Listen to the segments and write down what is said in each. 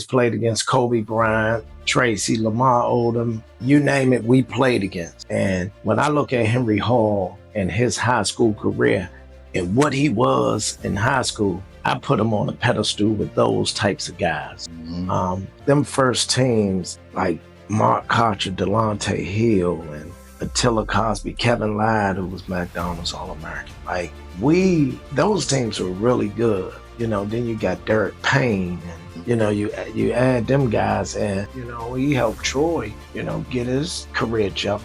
played against Kobe Bryant, Tracy, Lamar Odom, you name it, we played against. And when I look at Henry Hall and his high school career and what he was in high school, I put him on a pedestal with those types of guys. Them first teams like Mark Kocher, Delonte Hill, and Attila Cosby, Kevin Lyde, who was McDonald's All-American. Like, those teams were really good. You know, then you got Derek Payne, and, you know, you add them guys, and, you know, he helped Troy, you know, get his career jump.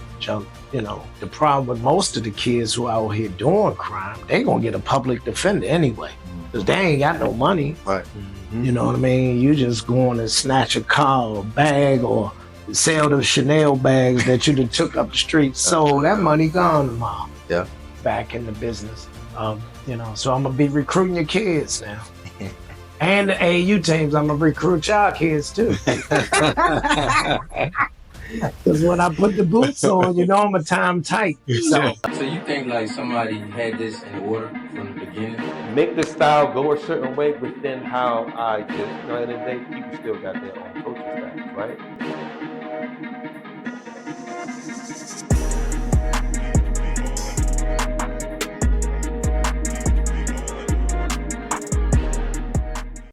You know, the problem with most of the kids who out here doing crime, they gonna get a public defender anyway, because they ain't got no money. Right. You know what I mean? You just going and snatch a car or bag or sell the Chanel bags that you done took up the street. So that money gone tomorrow. Yeah. Back in the business. You know, so I'm gonna be recruiting your kids now. And the AAU teams, I'm gonna recruit y'all kids too. Because when I put the boots on, you know I'm a time tight. So you think like somebody had this in order from the beginning? Make the style go a certain way within how I just, you know, at the end of the day, people still got their own coaching styles, right?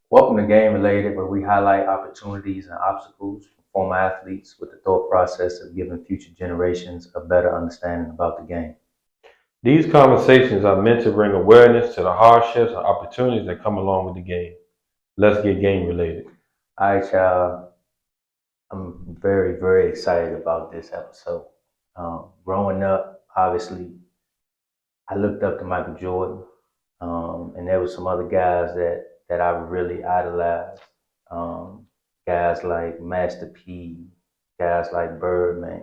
Welcome to Game Related, where we highlight opportunities and obstacles for former athletes with the thought process of giving future generations a better understanding about the game. These conversations are meant to bring awareness to the hardships and opportunities that come along with the game. Let's get game related. All right, y'all. I'm very, very excited about this episode. Growing up, obviously, I looked up to Michael Jordan, and there were some other guys that I really idolized. Guys like Master P, guys like Birdman.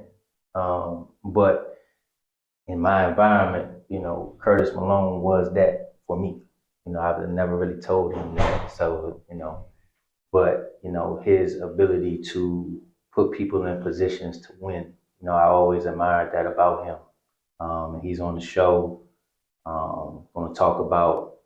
But in my environment, you know, Curtis Malone was that for me. You know, I've never really told him that. So, you know, but, you know, his ability to put people in positions to win, you know, I always admired that about him. And he's on the show. Going to talk about,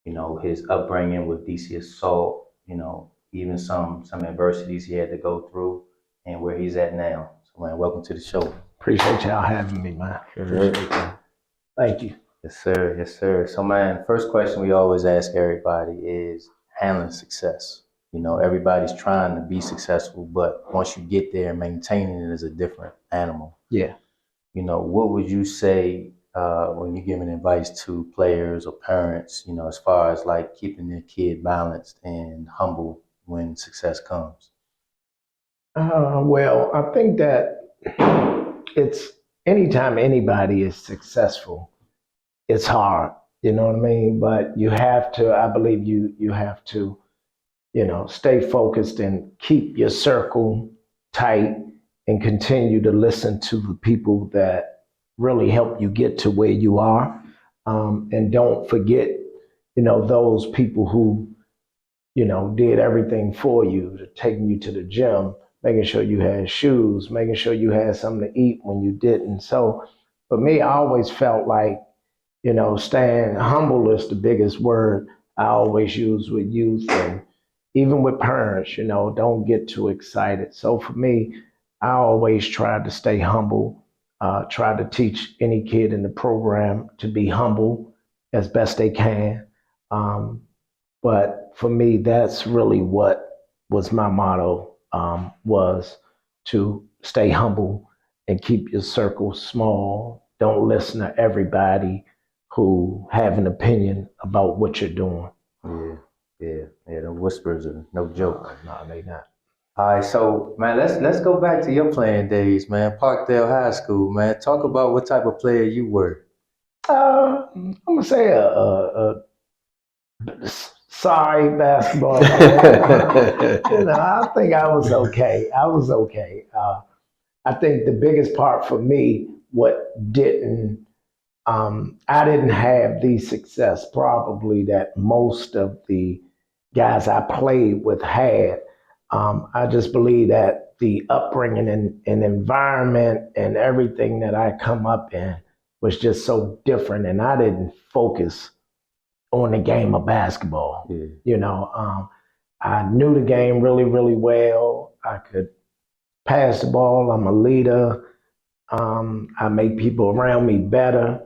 you know, his upbringing with DC Assault, you know, even some adversities he had to go through and where he's at now. So, man, welcome to the show. appreciate y'all having me, man. Thank you. Yes, sir. Yes, sir. So, man, first question we always ask everybody is handling success. You know, everybody's trying to be successful, but once you get there, maintaining it is a different animal. Yeah. You know, what would you say when you're giving advice to players or parents, you know, as far as like keeping their kid balanced and humble when success comes? Well, I think that it's anytime anybody is successful, it's hard, you know what I mean? But you have to, I believe you have to, you know, stay focused and keep your circle tight and continue to listen to the people that really help you get to where you are. And don't forget, you know, those people who, you know, did everything for you, taking you to the gym, making sure you had shoes, making sure you had something to eat when you didn't. So for me, I always felt like, you know, staying humble is the biggest word I always use with youth and even with parents, you know, don't get too excited. So for me, I always tried to stay humble, try to teach any kid in the program to be humble as best they can. But for me, that's really what was my motto, was to stay humble and keep your circle small. Don't listen to everybody who have an opinion about what you're doing. Yeah. The whispers are no joke. No, they not. All right, so man, let's go back to your playing days, man. Parkdale High School, man. Talk about what type of player you were. I'm gonna say a sorry basketball player. You know, I think I was okay. I think the biggest part for me, I didn't have the success probably that most of the guys I played with had. I just believe that the upbringing and environment and everything that I come up in was just so different, and I didn't focus on the game of basketball. Yeah. You know, I knew the game really, really well. I could pass the ball. I'm a leader. I make people around me better.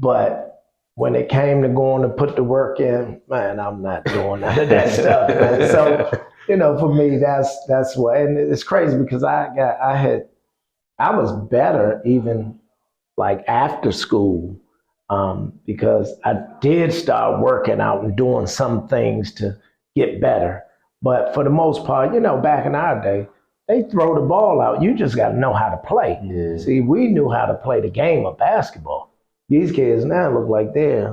But when it came to going to put the work in, man, I'm not doing none of that stuff, man. So, for me, that's what, and it's crazy because I was better even like after school, because I did start working out and doing some things to get better. But for the most part, back in our day, they throw the ball out. You just got to know how to play. Yeah. See, we knew how to play the game of basketball. These kids now look like they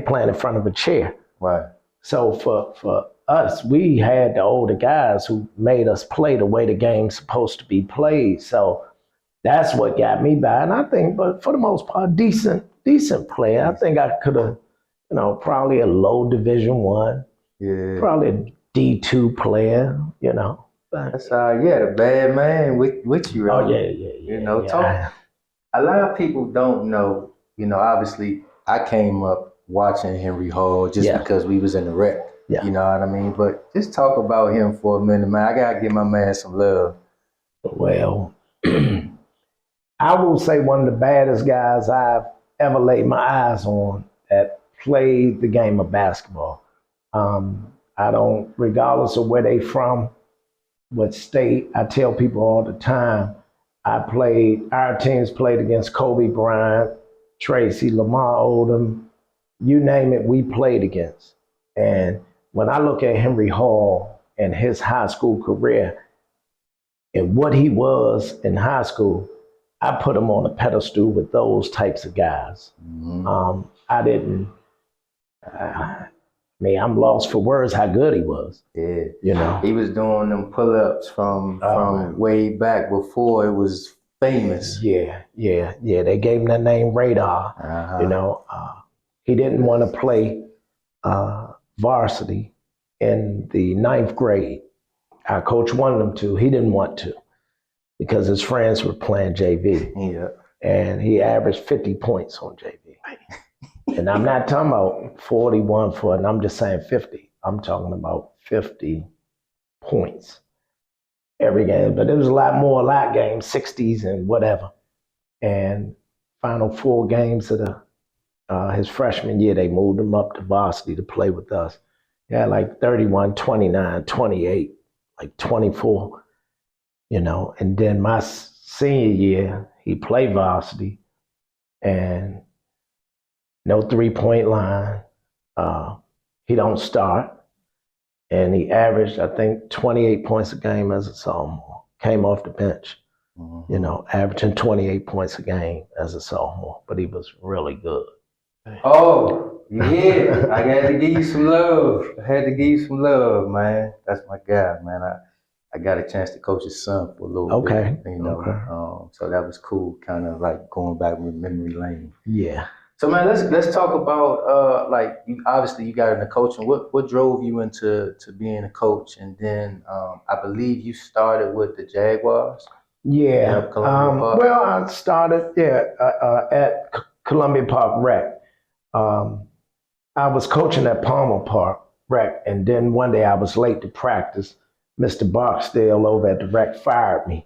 playing in front of a chair. Right. So for us, we had the older guys who made us play the way the game's supposed to be played. So that's what got me by. And I think, but for the most part, decent player. I think I could have, probably a low Division 1, Yeah. probably a D2 player, But, That's the bad man with you, right? oh yeah. Talk. A lot of people don't know, obviously I came up watching Henry Hall just because we was in the rec. Yeah. You know what I mean? But just talk about him for a minute, man. I gotta give my man some love. Well, I will say one of the baddest guys I've ever laid my eyes on that played the game of basketball. I don't, regardless of where they from, what state, I tell people all the time, our teams played against Kobe Bryant, Tracy, Lamar Odom, you name it, we played against. And when I look at Henry Hall and his high school career and what he was in high school, I put him on a pedestal with those types of guys. Mm-hmm. I didn't, I'm lost for words how good he was. Yeah. He was doing them pull-ups from way back before it was famous. Yeah. They gave him that name Radar. He didn't want to play varsity in the 9th grade. Our coach wanted him to. He didn't want to because his friends were playing JV. Yeah. And he averaged 50 points on JV. And I'm not talking about 41 and I'm just saying 50. I'm talking about 50 points every game. But there was a lot more lot games, 60s and whatever. And final 4 games of his freshman year, they moved him up to varsity to play with us. He had like 31, 29, 28, like 24, And then my senior year, he played varsity and no 3-point line. He don't start. And he averaged, I think, 28 points a game as a sophomore. Came off the bench, averaging 28 points a game as a sophomore. But he was really good. Oh, yeah. I had to give you some love. Man. That's my guy, man. I got a chance to coach his son for a little bit. Okay. So that was cool, kind of like going back with memory lane. Yeah. So man, let's talk about obviously you got into coaching. What drove you into being a coach? And then I believe you started with the Jaguars. Yeah. Well, I started at Columbia Park Rec. I was coaching at Palmer Park Rec, and then one day I was late to practice. Mr. Barksdale over at the rec fired me.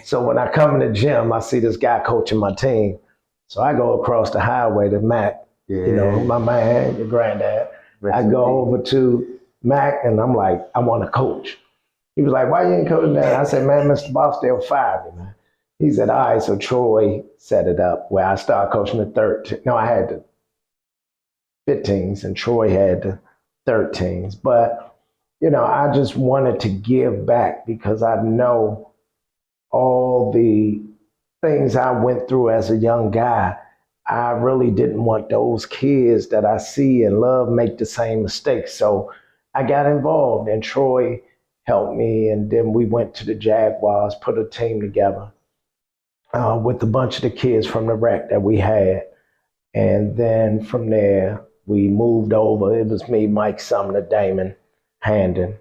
So when I come in the gym, I see this guy coaching my team. So I go across the highway to Mac, my man, your granddad. I go over to Mac and I'm like, I want to coach. He was like, why you ain't coaching that? I said, man, Mr. Barksdale fired me, man. He said, all right, so Troy set it up where I started coaching the 13. No, I had the 15s and Troy had the 13s. But, I just wanted to give back because I know all the things I went through as a young guy. I really didn't want those kids that I see and love make the same mistakes. So I got involved and Troy helped me. And then we went to the Jaguars, put a team together with a bunch of the kids from the rec that we had. And then from there, we moved over. It was me, Mike Sumner, Damon Handon.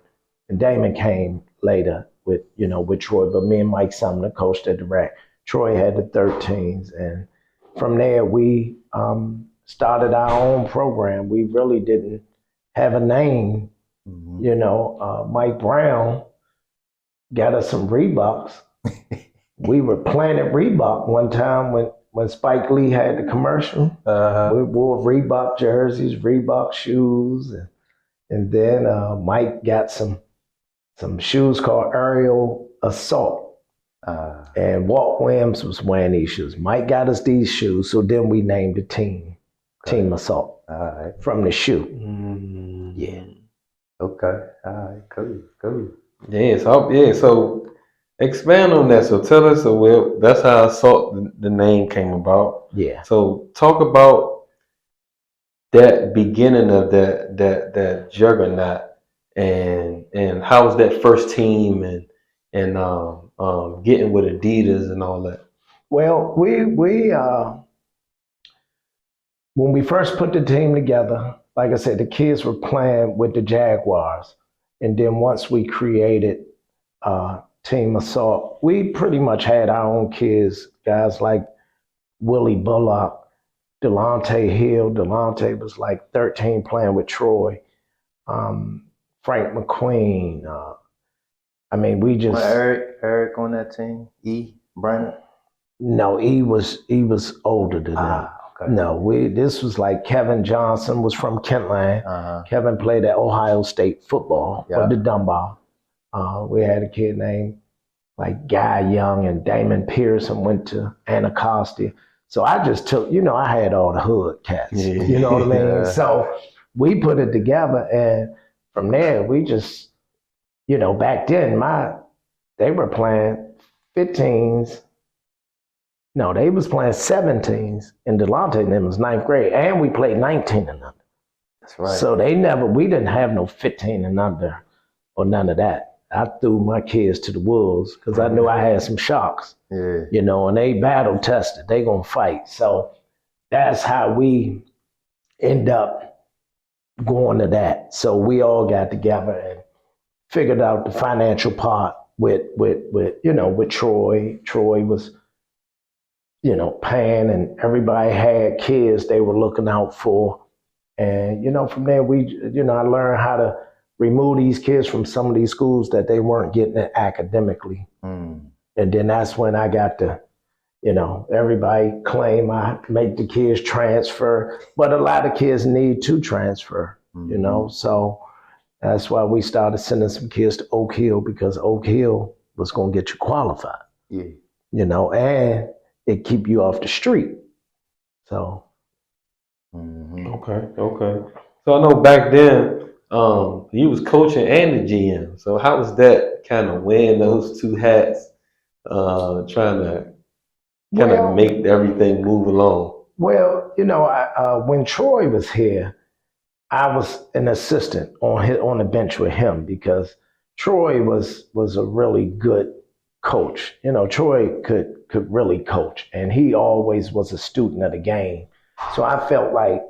And Damon came later with Troy, but me and Mike Sumner coached at the rec. Troy had the 13s. And from there, we started our own program. We really didn't have a name You know, Mike Brown got us some Reeboks. We were Planet Reebok one time when Spike Lee had the commercial. We wore Reebok jerseys, Reebok shoes, and then Mike got some shoes called Aerial Assault. And Walt Williams was wearing these shoes. Mike got us these shoes, so then we named the team Team Assault from the shoe. Yeah. Okay. All right. Cool. So expand on that. So tell us, that's how the name came about. Yeah. So talk about that beginning of that juggernaut, and how was that first team, and getting with Adidas and all that. Well, we when we first put the team together, like I said, the kids were playing with the Jaguars, and then once we created Team Assault, we pretty much had our own kids, guys like Willie Bullock, Delonte Hill. Delonte was like 13 playing with Troy. Frank McQueen. I mean, we just Eric on that team. Brandon. No, he was older than them. Okay. No, this was like Kevin Johnson was from Kentland. Kevin played at Ohio State football for the Dunbar. We had a kid named like Guy Young, and Damon Pearson went to Anacostia. So I just took, I had all the hood cats. You know what I mean? So we put it together, and from there we just, back then they were playing 15s. No, they was playing 17s, and Delonte and them was ninth grade, and we played 19 and under. That's right. So we didn't have no 15 and under or none of that. I threw my kids to the wolves because I knew I had some sharks, and they battle tested. They gonna fight. So that's how we end up going to that. So we all got together and figured out the financial part with Troy. Troy was, paying, and everybody had kids they were looking out for. And, from there I learned how to remove these kids from some of these schools that they weren't getting it academically. And then that's when I got to, everybody claim I make the kids transfer, but a lot of kids need to transfer, so that's why we started sending some kids to Oak Hill, because Oak Hill was going to get you qualified, and it keep you off the street. So. Okay. So I know back then, you was coaching and the GM. So how was that kind of wearing those two hats, trying to kind of make everything move along? Well, when Troy was here, I was an assistant on the bench with him, because Troy was a really good coach. Troy could really coach, and he always was a student of the game. So I felt like,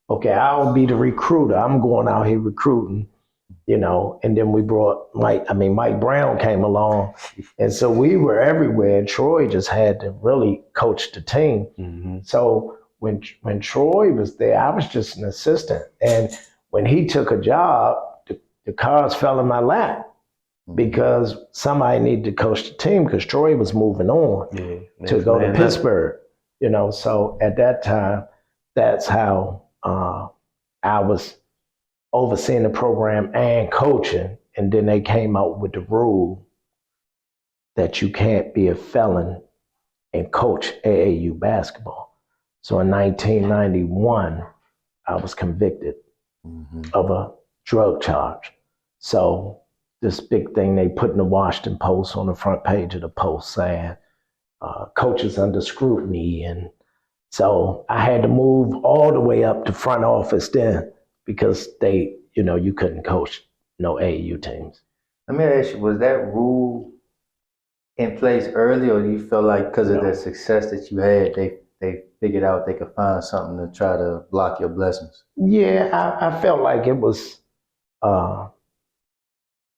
okay, I'll be the recruiter. I'm going out here recruiting, and then we brought Mike Brown came along. And so we were everywhere, and Troy just had to really coach the team. So when Troy was there, I was just an assistant. And when he took a job, the cards fell in my lap, because somebody needed to coach the team, because Troy was moving on to go to Pittsburgh. So at that time, that's how I was overseeing the program and coaching. And then they came out with the rule that you can't be a felon and coach AAU basketball. So in 1991, I was convicted of a drug charge. So this big thing they put in the Washington Post on the front page of the Post saying, coaches under scrutiny. And so I had to move all the way up to front office then, because they, you couldn't coach no AAU teams. Let me ask you, was that rule in place early, or do you feel like because of the success that you had, they figured out they could find something to try to block your blessings? Yeah, I felt like it was,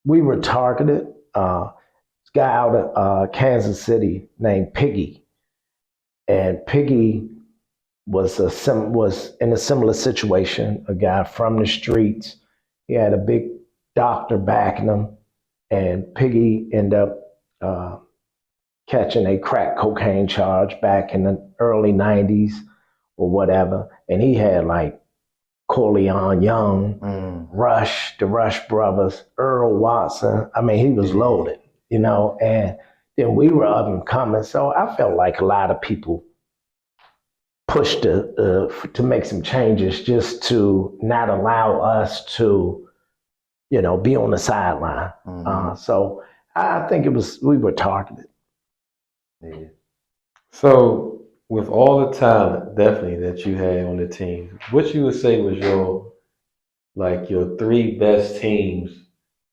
we were targeted. This guy out of Kansas City named Piggy, and Piggy was in a similar situation, a guy from the streets. He had a big doctor backing him, and Piggy ended up catching a crack cocaine charge back in the early 90s or whatever. And he had like Corleone Young, Rush, the Rush brothers, Earl Watson. I mean, he was loaded, you know, and then we were up and coming. So I felt like a lot of people pushed to make some changes just to not allow us to, you know, be on the sideline. So I think we were targeted. Yeah. So, with all the talent, definitely that you had on the team, what you would say was your three best teams,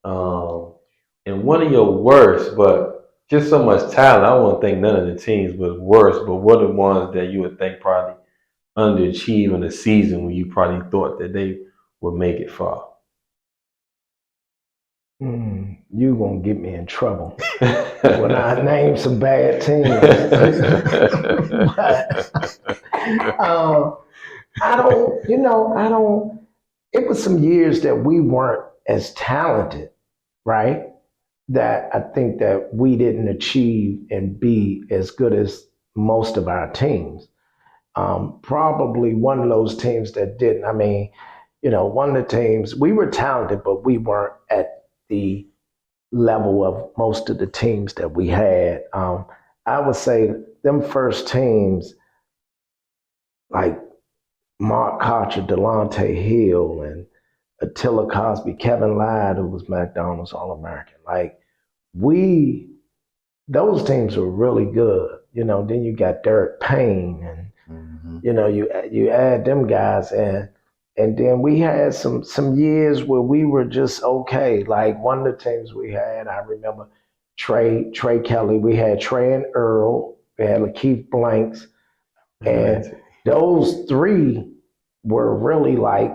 and one of your worst, but just so much talent. I wouldn't think none of the teams was worse, but what are the ones that you would think probably underachieve in a season when you probably thought that they would make it far? You gonna get me in trouble when I name some bad teams. But I don't. It was some years that we weren't as talented, right? That I think that we didn't achieve and be as good as most of our teams. Probably one of those teams that didn't. I mean, you know, one of the teams we were talented, but we weren't at the level of most of the teams that we had. I would say them first teams, like Mark Kocher, Delonte Hill, and Attila Cosby, Kevin Lyde, who was McDonald's All-American. Like those teams were really good. You know, then you got Derek Payne, and you know, you add them guys, and then we had some years where we were just okay. Like one of the teams we had, I remember Trey Kelly. We had Trey and Earl. We had Lakeith Blanks, and those three were really like,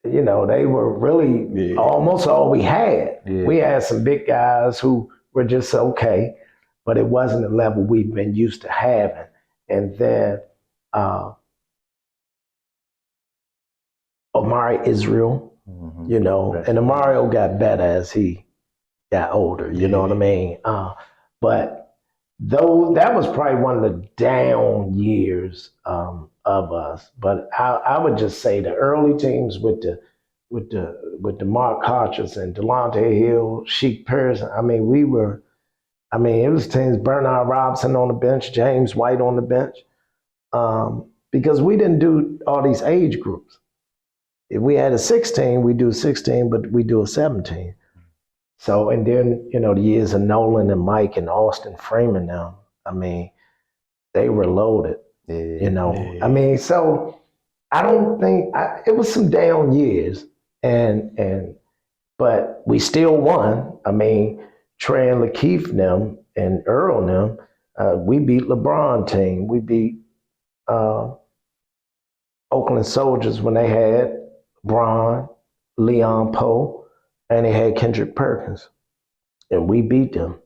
you know, they were really almost all we had. Yeah. We had some big guys who were just okay, but it wasn't the level we've been used to having. And then Omari Israel, you know, and Amario got better as he got older, you know what I mean? But that was probably one of the down years of us. But I would just say the early teams with the Mark Kochers and Delonte Hill, Sheik Pearson. I mean, it was teams, Bernard Robinson on the bench, James White on the bench, because we didn't do all these age groups. If we had a 16, we do 16, but we do a 17. So, and then, you know, the years of Nolan and Mike and Austin Freeman now, I mean, they were loaded, you know. Yeah. I mean, so I don't think, it was some down years, but we still won. I mean, Trey and Lakeith them and Earl them, we beat LeBron team. We beat Oakland Soldiers when they had Bron, Leon Poe, and they had Kendrick Perkins, and we beat them.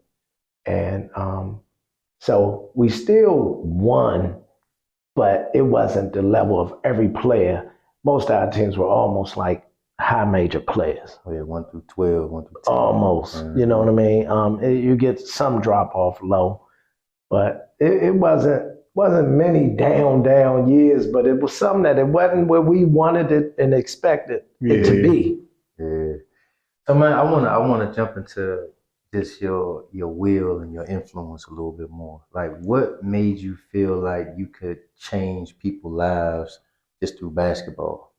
And so we still won, but it wasn't the level of every player. Most of our teams were almost like high major players. Oh, yeah, 1 through 12, 1 through 10. Almost, you know what I mean? You get some drop off low, but it wasn't many down years, but it was something that it wasn't where we wanted it and expected it to be. Yeah. So man, I wanna jump into just your will and your influence a little bit more. Like, what made you feel like you could change people's lives just through basketball?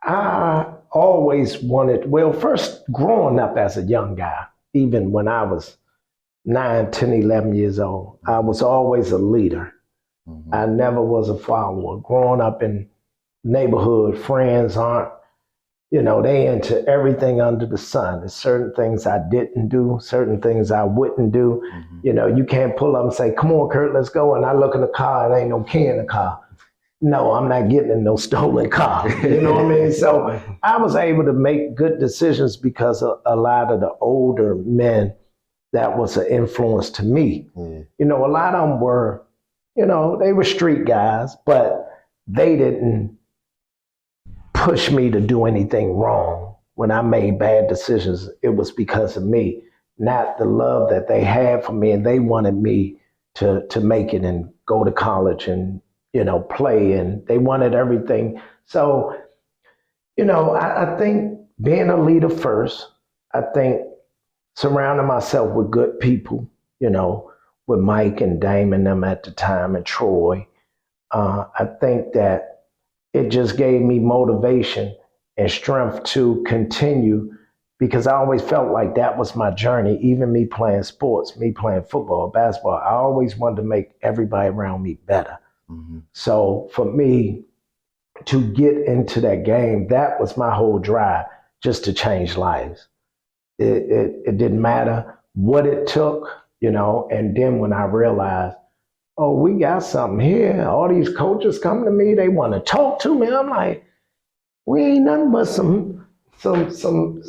I always wanted, well, first growing up as a young guy, even when I was 9, 10, 11 years old, I was always a leader. I never was a follower. Growing up in neighborhood, friends aren't, you know, they into everything under the sun. There's certain things I didn't do, certain things I wouldn't do. You know, you can't pull up and say, come on, Kurt, let's go. And I look in the car and ain't no key in the car. No, I'm not getting in no stolen car. You know what I mean? So I was able to make good decisions because of a lot of the older men that was an influence to me. You know, a lot of them were, you know, they were street guys, but they didn't push me to do anything wrong. When I made bad decisions, it was because of me, not the love that they had for me. And they wanted me to make it and go to college and, play. And they wanted everything. So, I think being a leader first, I think surrounding myself with good people, with Mike and Dame and them at the time and Troy. I think that it just gave me motivation and strength to continue because I always felt like that was my journey. Even me playing sports, me playing football, basketball, I always wanted to make everybody around me better. Mm-hmm. So for me to get into that game, that was my whole drive, just to change lives. It didn't matter what it took, and then when I realized, oh, we got something here. All these coaches come to me, they want to talk to me. I'm like, we ain't nothing but some kids from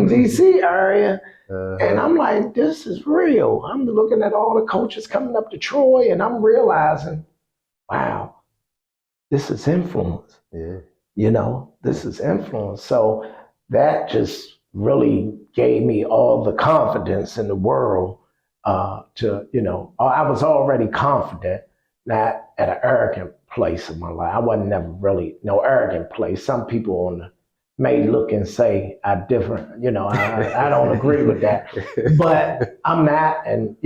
DC area. And I'm like, this is real. I'm looking at all the coaches coming up to Troy and I'm realizing, wow, this is influence. Yeah. This is influence. So that just really gave me all the confidence in the world I was already confident, not at an arrogant place in my life. I wasn't never really no arrogant place. Some people may look and say I different, I don't agree with that, but I'm not. And,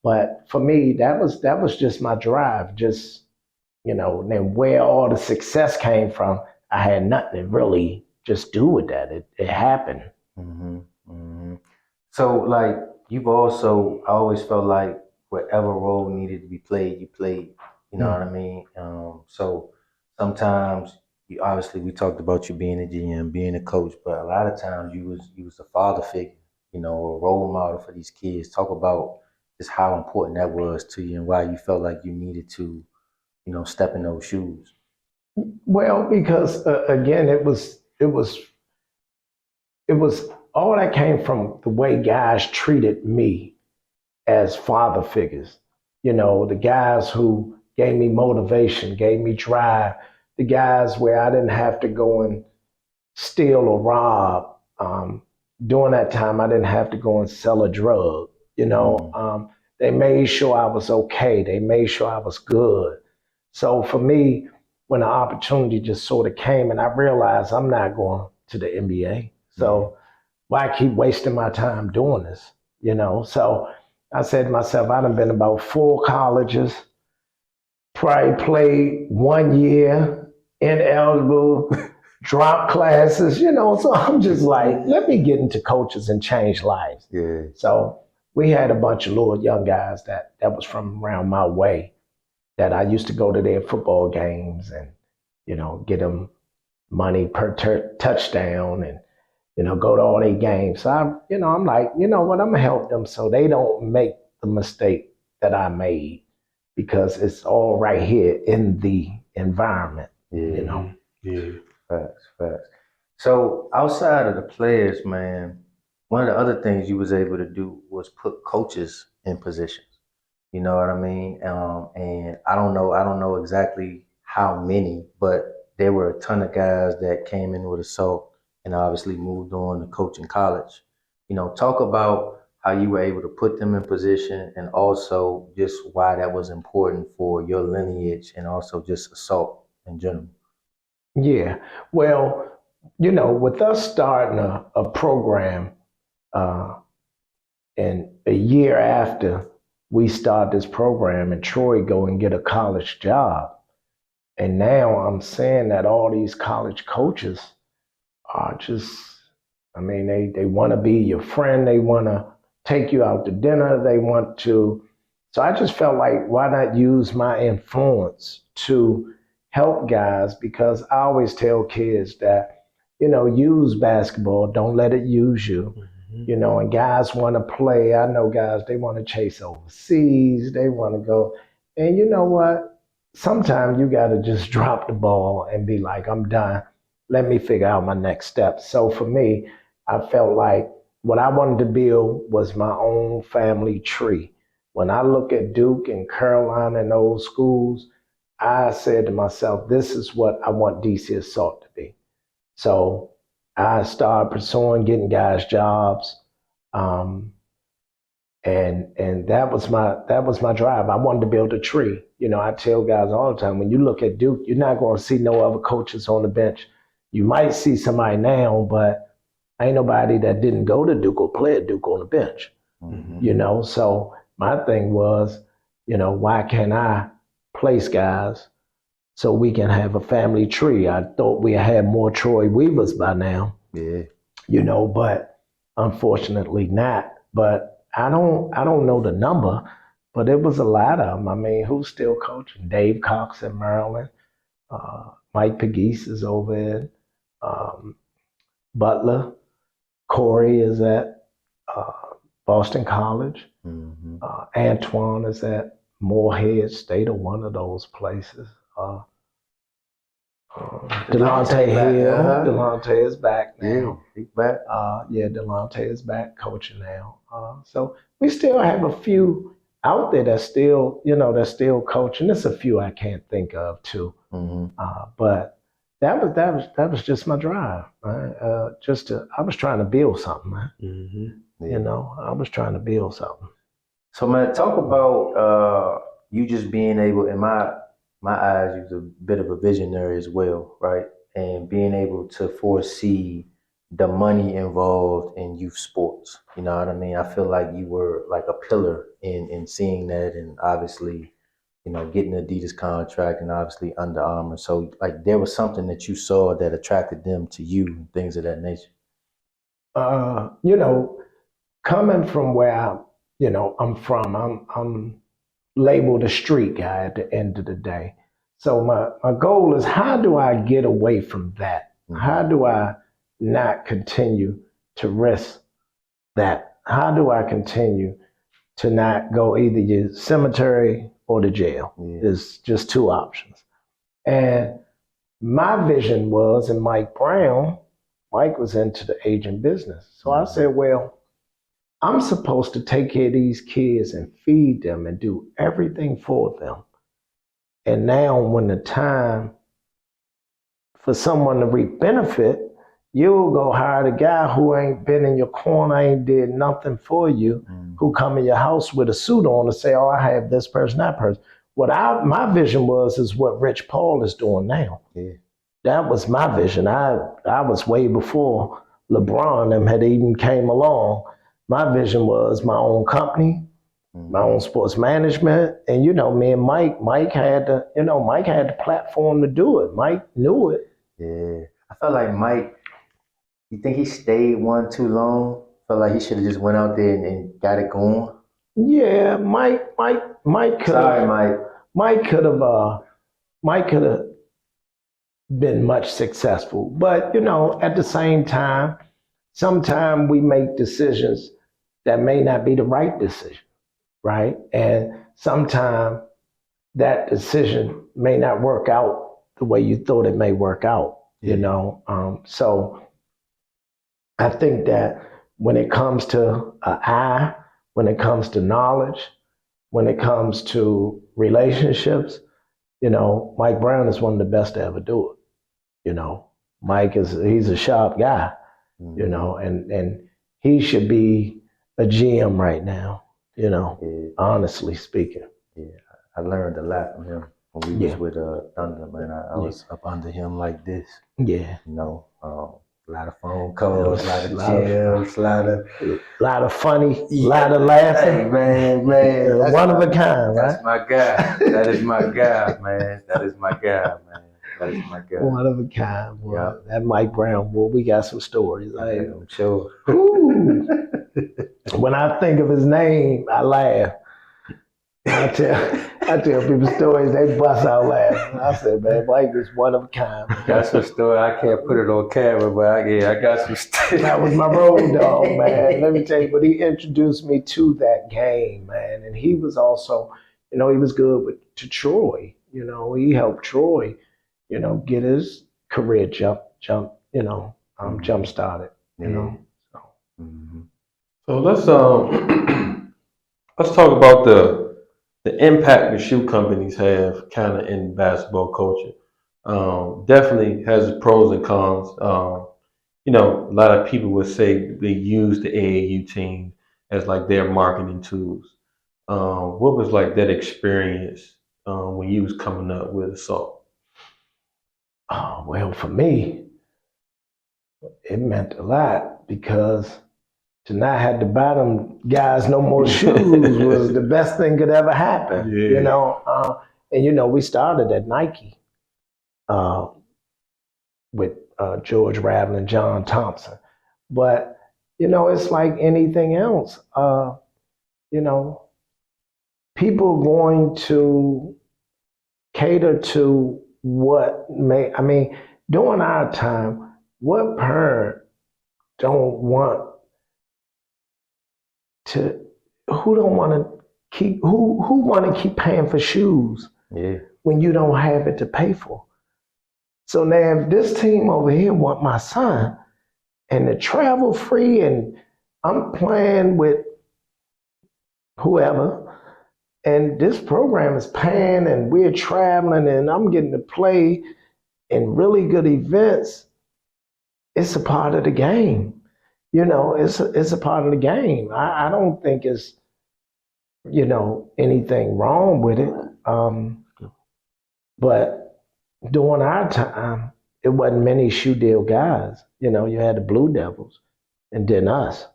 but for me, that was just my drive, just, then where all the success came from, I had nothing to really just do with that. It happened. Mm-hmm. Mm-hmm. So, like, I always felt like whatever role needed to be played, you played. You know what I mean? So sometimes we talked about you being a GM, being a coach, but a lot of times you was a father figure, a role model for these kids. Talk about just how important that was to you and why you felt like you needed to, step in those shoes. Well, because again, it was all that came from the way guys treated me as father figures. The guys who gave me motivation, gave me drive, the guys where I didn't have to go and steal or rob. During that time, I didn't have to go and sell a drug. They made sure I was okay. They made sure I was good. So for me, when the opportunity just sort of came and I realized I'm not going to the NBA. So why keep wasting my time doing this? So I said to myself, I done been about 4 colleges, probably played 1 year, ineligible, drop classes, so I'm just like, let me get into coaches and change lives. Yeah. So we had a bunch of little young guys that was from around my way that I used to go to their football games and, get them money per touchdown and, go to all their games. So I'm like, you know what, I'm gonna help them so they don't make the mistake that I made because it's all right here in the environment, Yeah. Facts. So outside of the players, man, one of the other things you was able to do was put coaches in positions. You know what I mean? And I don't know exactly how many, but there were a ton of guys that came in with assault and obviously moved on to coaching college. Talk about how you were able to put them in position and also just why that was important for your lineage and also just assault in general. Yeah. Well, with us starting a program, uh, and a year after we start this program and Troy go and get a college job. And now I'm saying that all these college coaches are just, they want to be your friend. They want to take you out to dinner. They want to. So I just felt like, why not use my influence to help guys? Because I always tell kids that, use basketball. Don't let it use you. And guys want to play. I know guys, they want to chase overseas. They want to go. And you know what? Sometimes you got to just drop the ball and be like, I'm done. Let me figure out my next step. So for me, I felt like what I wanted to build was my own family tree. When I look at Duke and Carolina and those schools, I said to myself, this is what I want DC Assault to be. So I started pursuing getting guys jobs. And that was my drive. I wanted to build a tree. You know, I tell guys all the time, when you look at Duke, you're not going to see no other coaches on the bench. You might see somebody now, but ain't nobody that didn't go to Duke or play at Duke on the bench. Mm-hmm. You know, so my thing was, you know, why can't I place guys so we can have a family tree? I thought we had more Troy Weavers by now. Yeah. You know, but unfortunately not. But I don't know the number, but it was a lot of them. I mean, who's still coaching? Dave Cox in Maryland. Mike Pegues is over in Butler. Corey is at Boston College. Mm-hmm. Antoine is at Morehead State or one of those places. Delonte Hill. Delonte is back now. Yeah, he's back. Delonte is back coaching now. So we still have a few out there that's still, you know, that's still coaching. There's a few I can't think of too. Mm-hmm. But that was just my drive. Right? I was trying to build something, man. Mm-hmm. Yeah. You know, I was trying to build something. So man, talk about you just being able, in my eyes, you was a bit of a visionary as well, right? And being able to foresee the money involved in youth sports. You know what I mean? I feel like you were like a pillar in seeing that, and obviously, you know, getting the Adidas contract and obviously Under Armour. So like there was something that you saw that attracted them to you and things of that nature. You know, coming from where I'm from, I'm labeled a street guy at the end of the day. So my goal is, how do I get away from that? Mm-hmm. How do I not continue to risk that? How do I continue to not go either the cemetery or the jail? Yeah. There's just two options. And my vision was, and Mike was into the agent business. So I said, well, I'm supposed to take care of these kids and feed them and do everything for them. And now when the time for someone to reap benefit, you'll go hire the guy who ain't been in your corner, ain't did nothing for you, who come in your house with a suit on to say, oh, I have this person, that person. My vision is what Rich Paul is doing now. Yeah. That was my vision. I was way before LeBron them had even came along. My vision was my own company, my own sports management. And, you know, me and Mike had the platform to do it. Mike knew it. Yeah. I felt like Mike, you think he stayed one too long? Felt like he should have just went out there and got it going. Yeah, Mike could Sorry, have. Mike. Mike could have been much successful. But, you know, at the same time, sometimes we make decisions that may not be the right decision, right? And sometimes that decision may not work out the way you thought it may work out, you know? So I think that when it comes to when it comes to knowledge, when it comes to relationships, you know, Mike Brown is one of the best to ever do it. You know, he's a sharp guy, you know, and he should be a GM right now, you know, honestly speaking. Yeah, I learned a lot from him when we was with Thunder, man. I was up under him like this. Yeah. You know, a lot of phone calls, a lot of GMs, a lot of funny, a lot of laughing. Hey, man. One of a kind, right? That's my guy. That is my guy, man. That is my guy, man. That is my guy. One of a kind, boy. Yeah. That Mike Brown, boy, we got some stories. I'm sure. When I think of his name, I laugh. I tell people stories, they bust out laughing. I said, man, Mike is one of a kind. That's a story. I can't put it on camera, but I got some stories. That was my road dog, man. Let me tell you, but he introduced me to that game, man. And he was also, you know, he was good to Troy. You know, he helped Troy, you know, get his career jump started. You know. So, so let's talk about the impact the shoe companies have kind of in basketball culture. Definitely has pros and cons. A lot of people would say they use the AAU team as like their marketing tools. What was like that experience when you was coming up with Assault? Oh, well, for me, it meant a lot because to not have to buy them guys no more shoes was the best thing could ever happen. Yeah. And we started at Nike uh, with George Ravel and John Thompson. But, it's like anything else. You know, People going to cater to during our time, what parent don't want to, who don't want to who want to keep paying for shoes Yeah. when you don't have it to pay for? So now if this team over here want my son and the travel free and I'm playing with whoever and this program is paying and we're traveling and I'm getting to play in really good events, it's a part of the game. It's a part of the game. I don't think it's, anything wrong with it. But during our time, it wasn't many shoe deal guys. You had the Blue Devils and then us.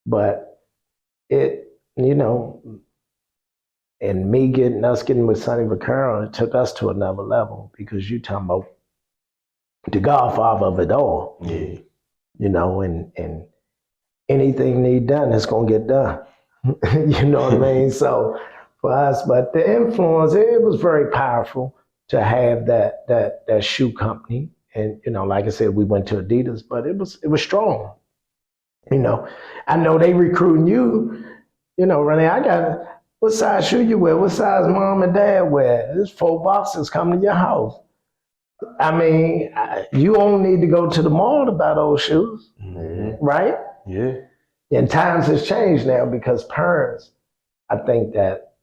But and us getting with Sonny Vaccaro, it took us to another level because you talking about the godfather of it all. Yeah. And anything need done, it's gonna get done. You know what I mean? So for us, but the influence, it was very powerful to have that shoe company. And like I said, we went to Adidas, but it was strong. I know they recruiting you. Renee, I got what size shoe you wear? What size mom and dad wear? There's 4 boxes coming to your house. You only need to go to the mall to buy those shoes, right? Yeah. And times has changed now because parents, I think that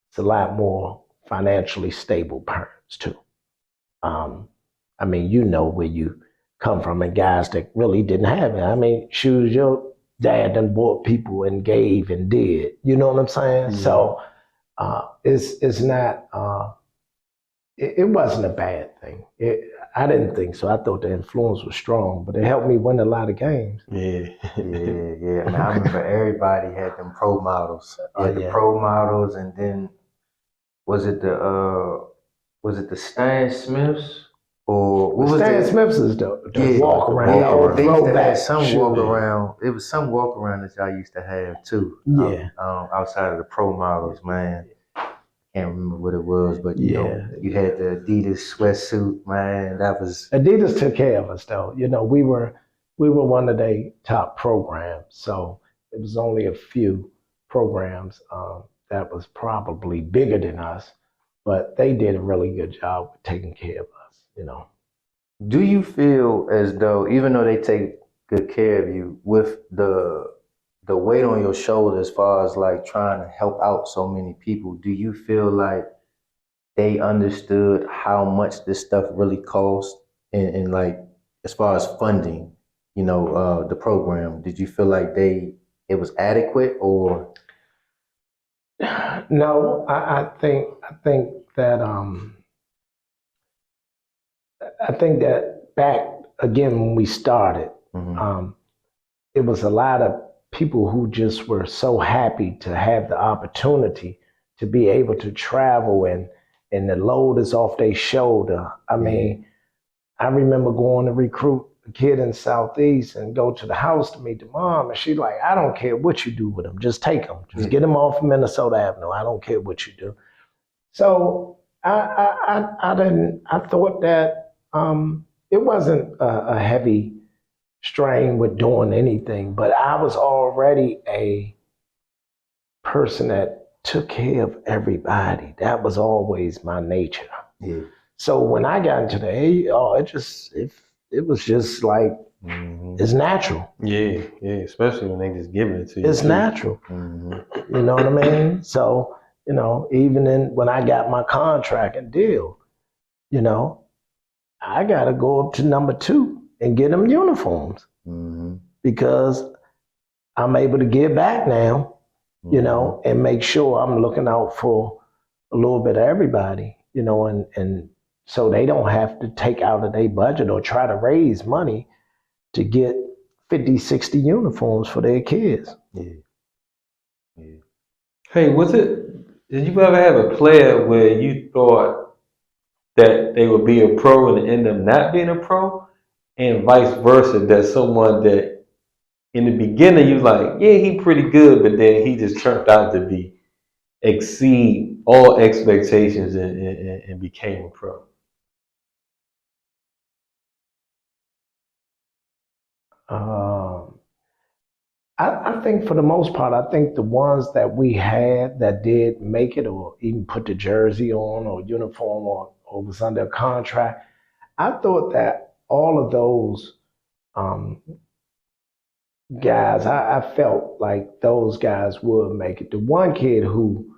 it's a lot more financially stable parents too. Where you come from and guys that really didn't have it. Shoes your dad done bought people and gave and did. You know what I'm saying? Yeah. So it's not. It wasn't a bad thing. I didn't think so. I thought the influence was strong, but it helped me win a lot of games. Yeah. Yeah. And I remember everybody had them pro models. You had the Yeah. pro models, and then was it the Stan Smiths or what was Stan it? Smith's is the walk around. Yeah, they used to throwback have some shoe. walk around. It was some walk around that y'all used to have too. Yeah. Outside of the pro models, man. Can't remember what it was, but you had the Adidas sweatsuit, man. That was Adidas took care of us though. We were one of their top programs, so it was only a few programs that was probably bigger than us, but they did a really good job with taking care of us. Do you feel as though, even though they take good care of you, with the weight on your shoulder as far as like trying to help out so many people, do you feel like they understood how much this stuff really cost and like as far as funding, the program, did you feel like it was adequate or? No, I think that back again when we started, it was a lot of people who just were so happy to have the opportunity to be able to travel and the load is off their shoulder. I remember going to recruit a kid in Southeast and go to the house to meet the mom, and she's like, I don't care what you do with them, just take them, just get them off Minnesota Avenue. I don't care what you do. So I thought that it wasn't a heavy strain with doing anything, but I was already a person that took care of everybody. That was always my nature. Yeah. So when I got into the AAU, it was just like it's natural. Yeah, especially when they just giving it to you. It's natural. Mm-hmm. You know what I mean? So You know, even when I got my contract and deal, you know, I got to go up to number 2 and get them uniforms because I'm able to give back now, you know, and make sure I'm looking out for a little bit of everybody, you know, and so they don't have to take out of their budget or try to raise money to get 50, 60 uniforms for their kids. Yeah. Hey, did you ever have a player where you thought that they would be a pro and end up not being a pro? And vice versa, that someone that in the beginning you was like, yeah, he pretty good, but then he just turned out to exceed all expectations and became a pro. I think for the most part, I think the ones that we had that did make it or even put the jersey on or uniform or was under a contract, I thought that all of those guys, I felt like those guys would make it. The one kid who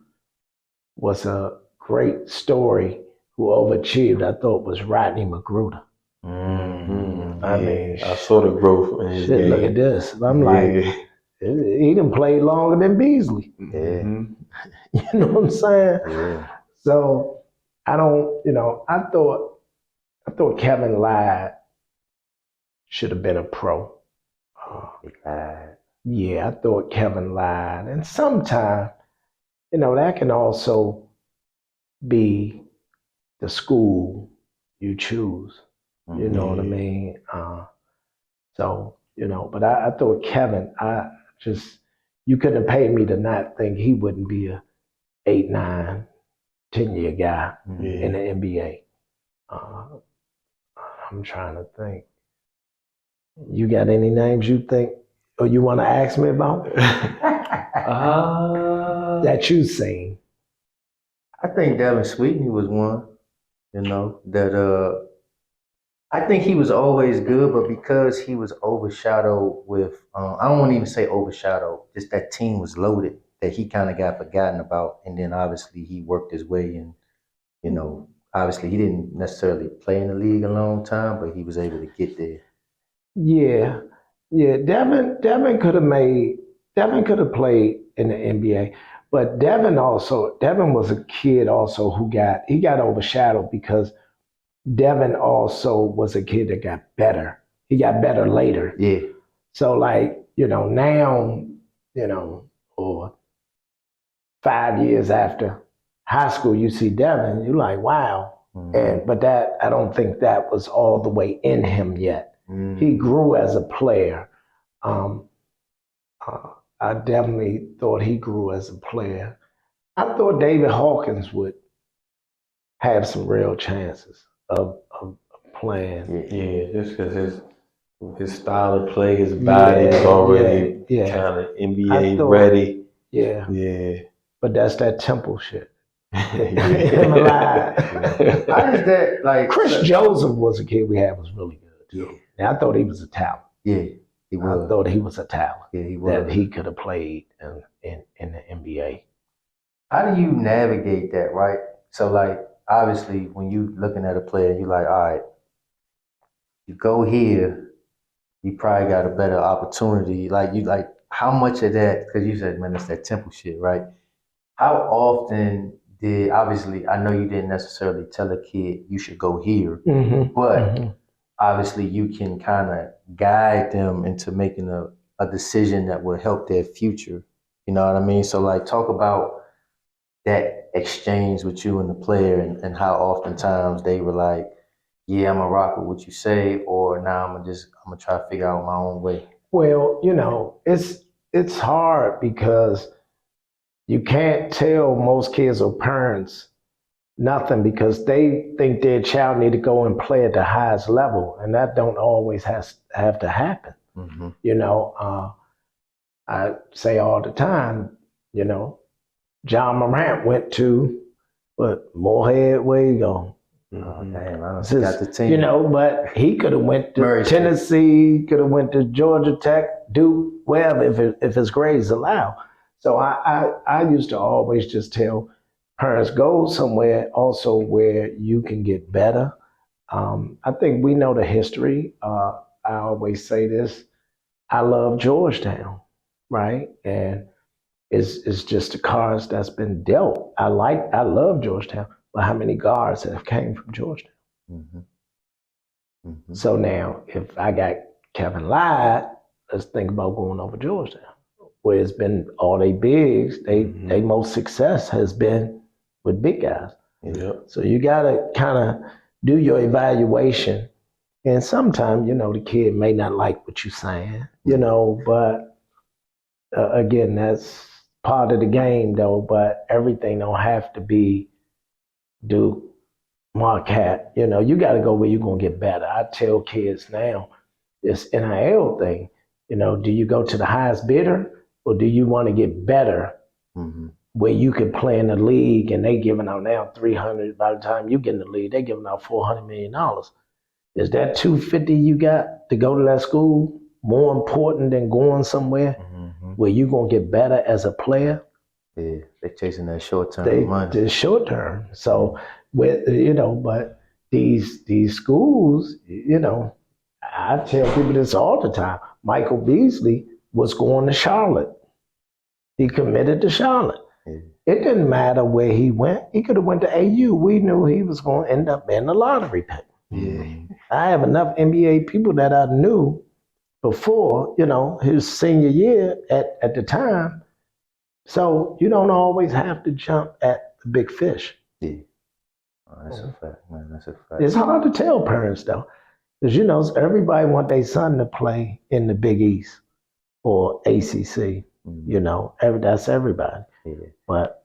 was a great story, who overachieved, I thought was Rodney McGruder. I mean, I saw the growth in his shit, game. look at this. I'm like, he done played longer than Beasley. Yeah. You know what I'm saying? Yeah. So I don't, you know, I thought Kevin Ladd should have been a pro. Yeah, I thought Kevin Ladd. And sometimes, you know, that can also be the school you choose. You know what I mean? So, you know, but I thought Kevin, you couldn't have paid me to not think he wouldn't be a 8, 9, 10-year guy in the NBA. I'm trying to think. You got any names you think or you want to ask me about that you've seen? I think Devin Sweetney was one, you know, that I think he was always good, but because he was overshadowed with, I don't want to even say overshadowed, just that team was loaded, that he kind of got forgotten about. And then obviously he worked his way and, you know, obviously he didn't necessarily play in the league a long time, but he was able to get there. Yeah. Devin could have played in the NBA, but Devin was a kid also who got overshadowed because Devin also was a kid that got better. He got better later. Yeah. So like, you know, now, you know, or 5 years after high school, you see Devin, you're like, wow. But I don't think that was all the way in him yet. He grew as a player. I definitely thought he grew as a player. I thought David Hawkins would have some real chances of playing. Yeah, just because his style of play, his body was already kind of NBA ready. Yeah. But that's that Temple shit. Him alive. How is that like? Chris Joseph was a kid we had was really good too. And I thought he was a talent. Yeah, he was. I thought he was a talent. Yeah, he was. That he could have played in the NBA. How do you navigate that, right? So like, obviously, when you looking at a player, you're like, all right, you go here, you probably got a better opportunity. Like how much of that? Because you said, man, it's that Temple shit, right? How often obviously, I know you didn't necessarily tell a kid you should go here, but obviously you can kind of guide them into making a decision that will help their future. You know what I mean? So like, talk about that exchange with you and the player and how oftentimes they were like, yeah, I'm gonna rock with what you say, or now I'm gonna try to figure out my own way. Well, you know, it's hard because you can't tell most kids or parents nothing because they think their child need to go and play at the highest level, and that don't always have to happen. You know, I say all the time, you know, John Morant went to Moorhead, where you go? Damn, I got the team. You know, but he could have went to Tennessee, could have went to Georgia Tech, Duke, wherever, if his grades allow. So I used to always just tell parents, go somewhere also where you can get better. I think we know the history. I always say this. I love Georgetown, right? And it's just the cards that's been dealt. I love Georgetown, but how many guards have came from Georgetown? Mm-hmm. Mm-hmm. So now, if I got Kevin Lyde, let's think about going over Georgetown, where it's been all they bigs. They most success has been with big guys. Yep. So you got to kind of do your evaluation. And sometimes, the kid may not like what you're saying, but again, that's part of the game, though. But everything don't have to be Duke, Marquette. You got to go where you're going to get better. I tell kids now, this NIL thing, do you go to the highest bidder or do you want to get better Mm-hmm. where you could play in the league and they giving out now 300, by the time you get in the league, they giving out $400 million. Is that 250 you got to go to that school more important than going somewhere Mm-hmm. where you're going to get better as a player? Yeah, they're chasing that short-term money. The short term. So, but these schools, I tell people this all the time. Michael Beasley was going to Charlotte. He committed to Charlotte. Yeah. It didn't matter where he went. He could have went to AU. We knew he was going to end up in the lottery pick. Yeah. I have enough NBA people that I knew before, his senior year at the time. So you don't always have to jump at the big fish. Yeah. Oh, that's a fact, man. That's a fact. It's hard to tell parents though, because everybody want their son to play in the Big East or ACC. That's everybody. Yeah. But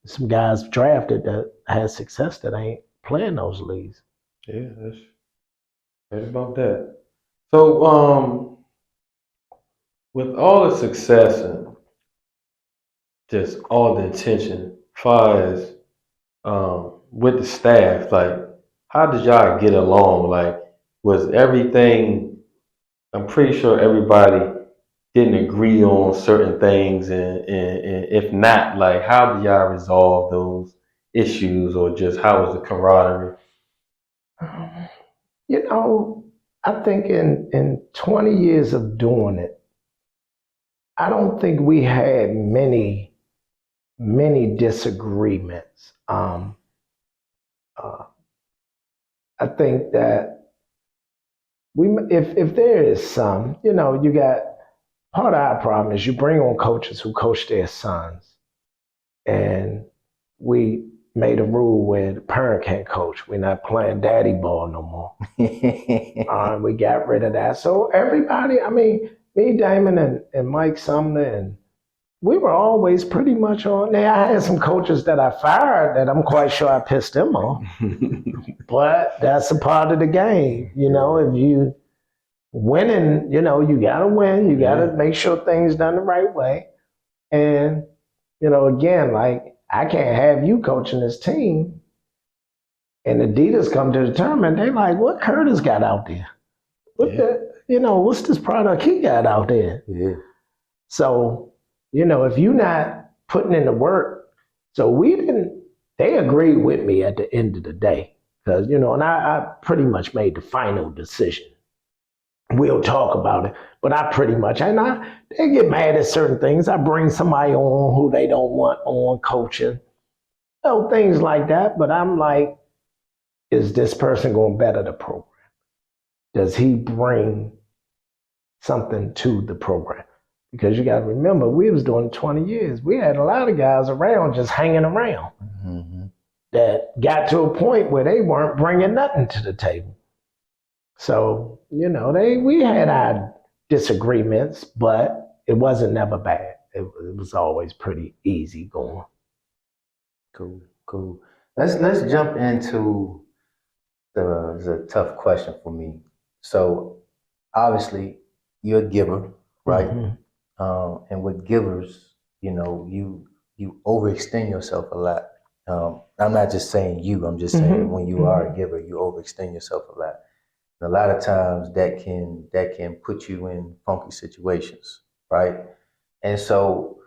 some guys drafted that had success that ain't playing those leagues. Yeah, that's right about that. So, with all the success and just all the attention, far as with the staff, like, how did y'all get along? Like, was everything? I'm pretty sure everybody didn't agree on certain things, and if not, like, how did y'all resolve those issues, or just how was the camaraderie? I think in 20 years of doing it, I don't think we had many disagreements. I think that if there is some, you got part of our problem is you bring on coaches who coach their sons, and we made a rule where the parent can't coach. We're not playing daddy ball no more. We got rid of that. So everybody, me, Damon, and Mike Sumner, and we were always pretty much on there. I had some coaches that I fired that I'm quite sure I pissed them off. But that's a part of the game. If you winning, you got to win. You got to make sure things done the right way. And, again, like, I can't have you coaching this team. And Adidas come to the tournament, they like, what Curtis got out there? What's this product he got out there? Yeah. So, if you're not putting in the work, so they agreed with me at the end of the day. Because, and I pretty much made the final decision. We'll talk about it, but I pretty much, they get mad at certain things. I bring somebody on who they don't want on coaching, things like that. But I'm like, is this person going to better the program? Does he bring something to the program? Because you got to remember, we was doing 20 years. We had a lot of guys around just hanging around that got to a point where they weren't bringing nothing to the table. So, we had our disagreements, but it wasn't never bad. It was always pretty easy going. Cool. Let's jump into the tough question for me. So, obviously, you're a giver, right? Mm-hmm. And with givers, you overextend yourself a lot. I'm not just saying you. I'm just saying when you are a giver, you overextend yourself a lot. And a lot of times that can put you in funky situations, right? And so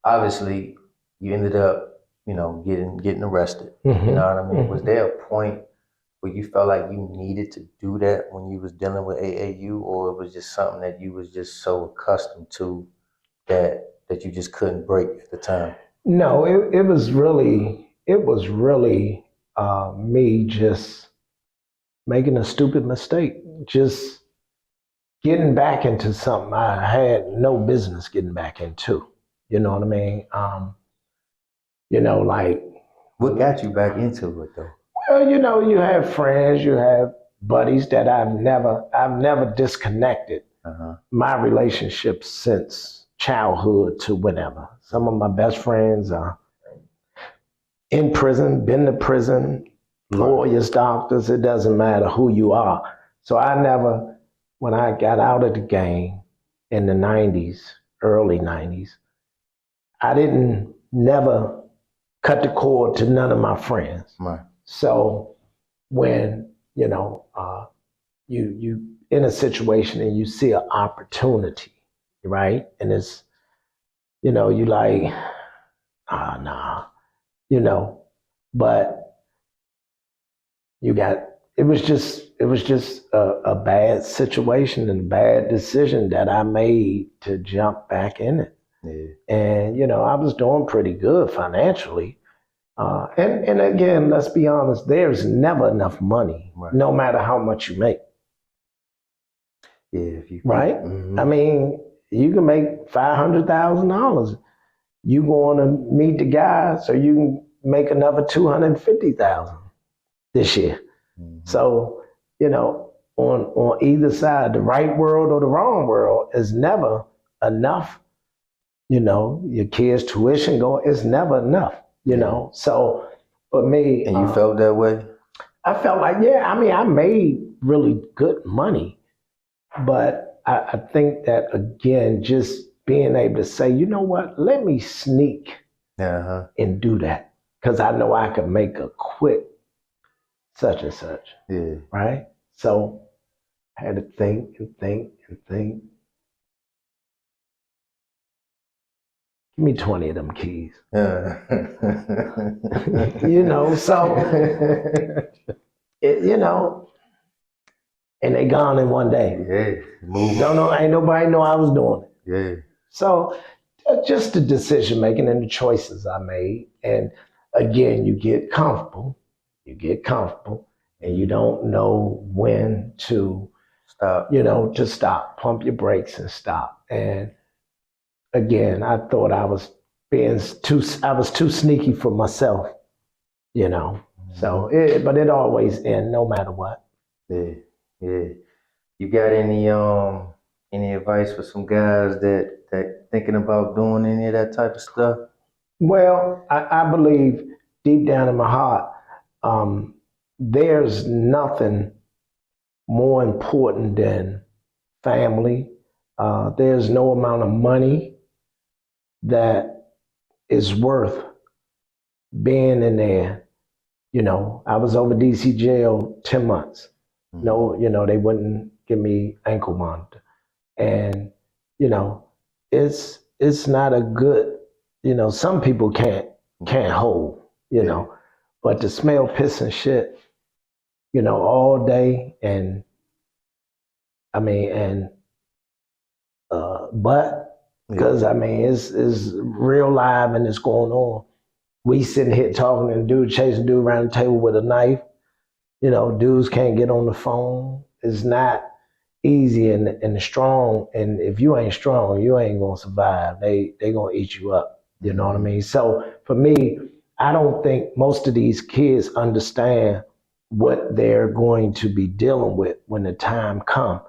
obviously you ended up getting arrested. Mhm. You know what I mean? Was Mhm. there a point where you felt like you needed to do that when you was dealing with AAU, or it was just something that you was just so accustomed to that you just couldn't break at the time? No, it was really me just making a stupid mistake, just getting back into something I had no business getting back into. You know what I mean? Like, What got you back into it though? well, you have friends, you have buddies that I've never disconnected Uh-huh. my relationships since childhood to whenever. Some of my best friends are in prison, been to prison, lawyers, doctors, it doesn't matter who you are. So I never, when I got out of the game in the 90s, early 90s, I didn't never cut the cord to none of my friends. Right. So when, you in a situation and you see an opportunity, right? And it's, you like, nah, but you got, it was just a bad situation and a bad decision that I made to jump back in it. Yeah. And, I was doing pretty good financially. And again, let's be honest, there's never enough money, Right. no matter how much you make, Yeah. If you right? Mhm. I mean, you can make $500,000. You going to meet the guy so you can make another 250,000 this year. Mhm. So, on either side, the right world or the wrong world is never enough. Your kids' tuition is never enough. So for me, And you felt that way? I felt like, yeah, I mean, I made really good money, but I think that again, just being able to say, you know what, let me sneak Uh-huh. and do that because I know I can make a quick such and such, Yeah. right? So I had to think and think and think. Give me 20 of them keys. So it, and they gone in one day. Yeah. Move. Don't know, ain't nobody know I was doing it. Yeah. So just the decision making and the choices I made. And again, you get comfortable, and you don't know when to Stop. to stop, pump your brakes and stop. And again, I thought I was too sneaky for myself, you know. So, but it always ends no matter what. Yeah. Yeah. You got any advice for some guys that thinking about doing any of that type of stuff? Well, I believe deep down in my heart, um, there's nothing more important than family. There's no amount of money that is worth being in there. I was over DC jail 10 months. No, they wouldn't give me ankle monitor. And, you know, it's not a good, some people can't hold, but to smell piss and shit, all day and I mean but because I mean it's real live and it's going on. We sitting here talking and dude chasing dude around the table with a knife. Dudes can't get on the phone. It's not easy and strong. And if you ain't strong, you ain't gonna survive. They gonna eat you up. You know what I mean? So for me, I don't think most of these kids understand what they're going to be dealing with when the time comes.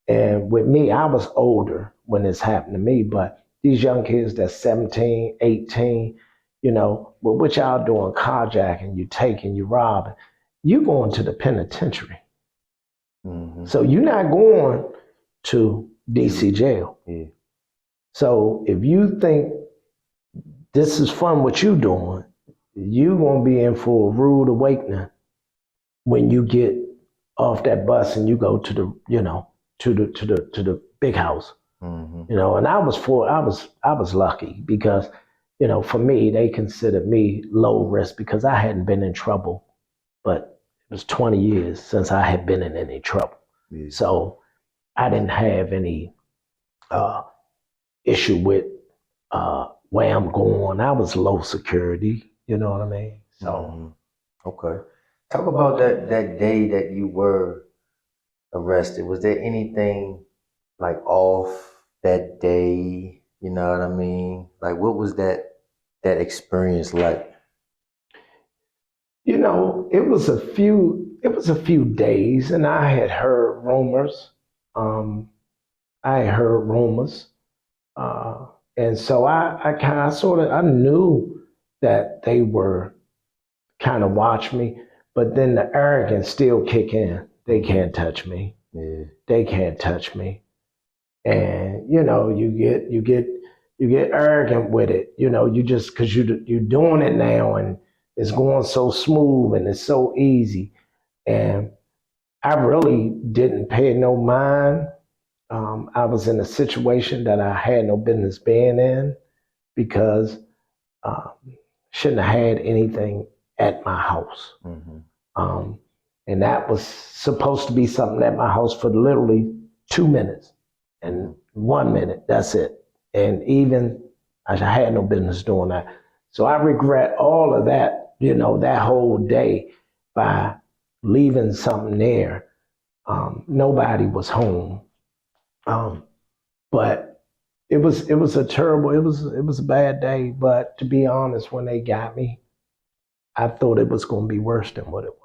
And with me, I was older when this happened to me, but these young kids that's 17, 18, well, what y'all doing? Carjacking, you taking, you robbing, you going to the penitentiary. Mm-hmm. So you're not going to DC jail. Yeah. So if you think this is fun what you doing, you gonna be in for a rude awakening when you get off that bus and you go to the, to the big house. Mm-hmm. And I was lucky because, for me, they considered me low risk because I hadn't been in trouble, but it was 20 years since I had been in any trouble. Yeah. So I didn't have any issue with where I'm going. I was low security, you know what I mean? So Okay. Talk about that day that you were arrested. Was there anything like off that day? You know what I mean? Like what was that experience like? It was a few days, and I had heard rumors. Um, I had heard rumors. Uh, and so I kind of sort of, I knew that they were kind of watch me, but then the arrogance still kick in. They can't touch me. Yeah. They can't touch me. And, you get arrogant with it. You just, cause you're doing it now and it's going so smooth and it's so easy. And I really didn't pay no mind. I was in a situation that I had no business being in because um, shouldn't have had anything at my house. Um, and that was supposed to be something at my house for literally 2 minutes and 1 minute. That's it. And even I had no business doing that. So I regret all of that, that whole day by leaving something there. Nobody was home. But it was it was a bad day. But to be honest, when they got me, I thought it was going to be worse than what it was.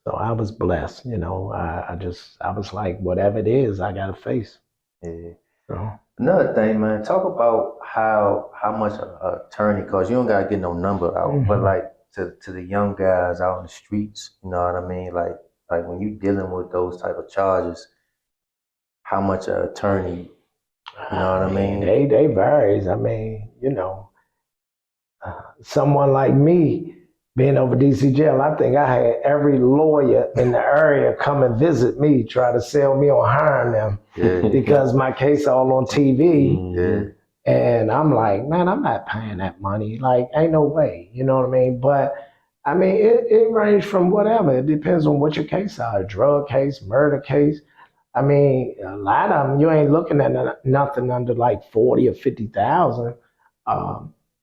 So I was blessed, I was like, whatever it is, I got to face. Yeah. So, Another thing, man, talk about how much an attorney costs. You don't gotta get no number out, but like to the young guys out in the streets, you know what I mean? Like when you dealing with those type of charges, how much an attorney, you know what I mean? They varies. I mean, someone like me being over DC jail, I think I had every lawyer in the area come and visit me, try to sell me on hiring them because my case all on TV. Yeah. And I'm like, man, I'm not paying that money. Like, ain't no way. You know what I mean? But I mean, it ranged from whatever. It depends on what your case are, a drug case, murder case. I mean, a lot of them, you ain't looking at nothing under like 40 or 50,000.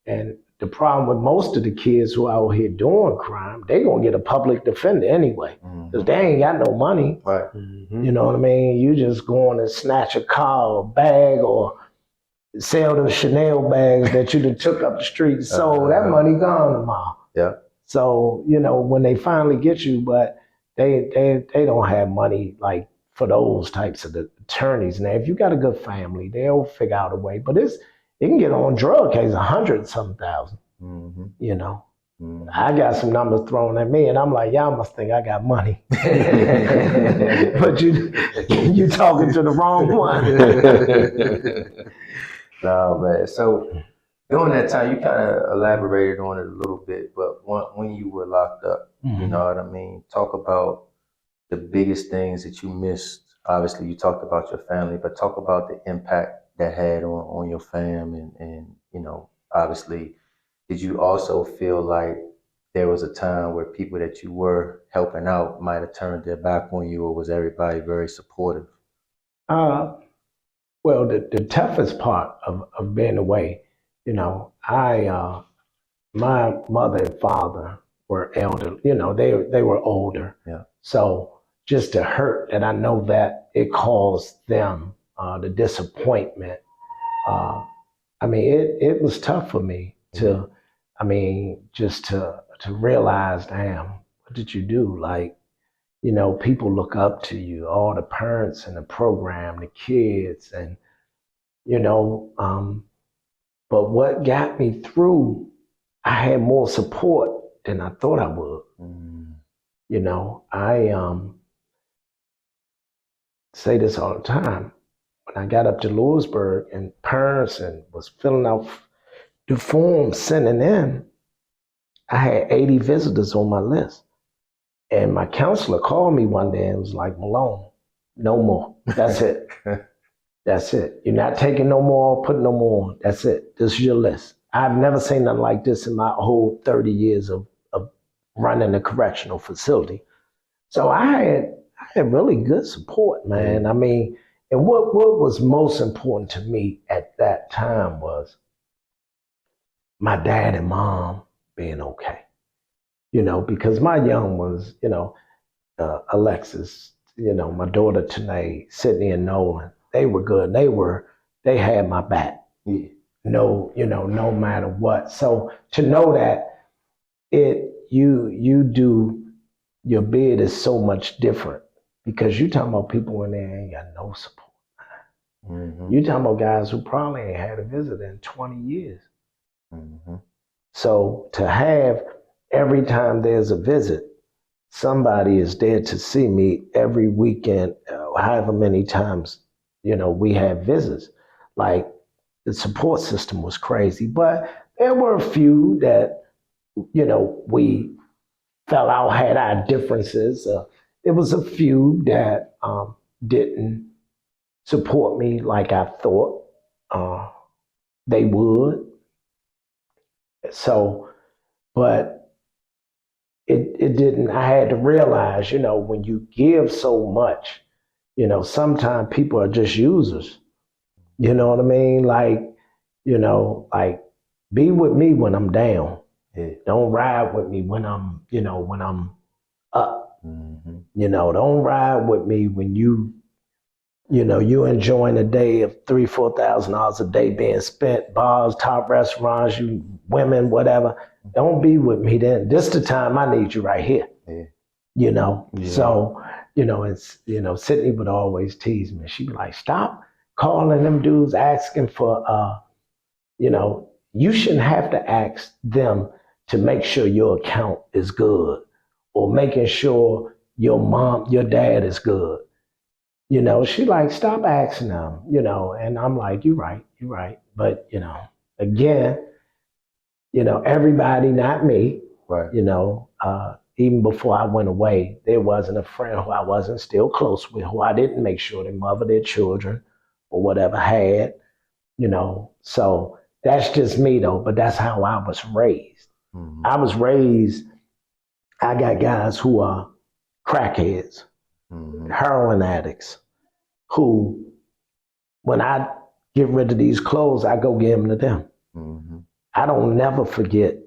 And the problem with most of the kids who are out here doing crime, they gonna get a public defender anyway, because they ain't got no money. Right. You know what I mean? You just going to snatch a car or bag or sell the Chanel bags that you done took up the street and sold. That money gone tomorrow. Yeah. So, when they finally get you, but they don't have money like for those types of attorneys. Now, if you got a good family, they'll figure out a way. But it can get on drug case 100-something thousand. I got some numbers thrown at me, and I'm like, y'all must think I got money, but you talking to the wrong one. No, man. So during that time, you kind of elaborated on it a little bit, but when you were locked up, you know what I mean? Talk about the biggest things that you missed. Obviously, you talked about your family, but talk about the impact that had on your fam and obviously, did you also feel like there was a time where people that you were helping out might have turned their back on you, or was everybody very supportive? Well, the toughest part of being away, my mother and father were elder, they were older. Yeah. So just the hurt that I know that it caused them, the disappointment. I mean, it was tough for me to, just to realize, damn, what did you do? Like, people look up to you, all the parents in the program, the kids, and but what got me through, I had more support than I thought I would. I say this all the time. When I got up to Lewisburg and parents and was filling out the form sending in, I had 80 visitors on my list. And my counselor called me one day and was like, Malone, no more. That's it. That's it. You're not taking no more, putting no more. That's it. This is your list. I've never seen nothing like this in my whole 30 years of running a correctional facility. So I had really good support, man. I mean, and what was most important to me at that time was my dad and mom being okay. Because my young ones, Alexis, my daughter Tanae, Sydney and Nolan, they were good. They had my back. Yeah. No matter what. So to know that you do your bid is so much different because you talking about people when they ain't got no support. Mm-hmm. You talking about guys who probably ain't had a visit in 20 years. Mm-hmm. So to have every time there's a visit, somebody is there to see me every weekend, however many times, we have visits. Like the support system was crazy, but there were a few that, we fell out, had our differences. It was a few that didn't support me like I thought they would. So, but it didn't, I had to realize, when you give so much, sometimes people are just users. You know what I mean? Like be with me when I'm down. Yeah. Don't ride with me when when I'm up. Mm-hmm. Don't ride with me when you enjoying a day of $3,000-4,000 a day being spent, bars, top restaurants, you women, whatever. Don't be with me then. This the time I need you right here. Yeah. Yeah. So, it's Sydney would always tease me. She'd be like, stop calling them dudes asking for you shouldn't have to ask them to make sure your account is good or making sure your dad is good. She like, stop asking them, and I'm like, you're right. But, again, everybody, not me, Right. even before I went away, there wasn't a friend who I wasn't still close with, who I didn't make sure they mother their children or whatever had, so that's just me though, but that's how I was raised. Mm-hmm. I was raised, I got guys who are crackheads, Mm-hmm. heroin addicts, who, when I get rid of these clothes, I go give them to them. Mm-hmm. I don't never forget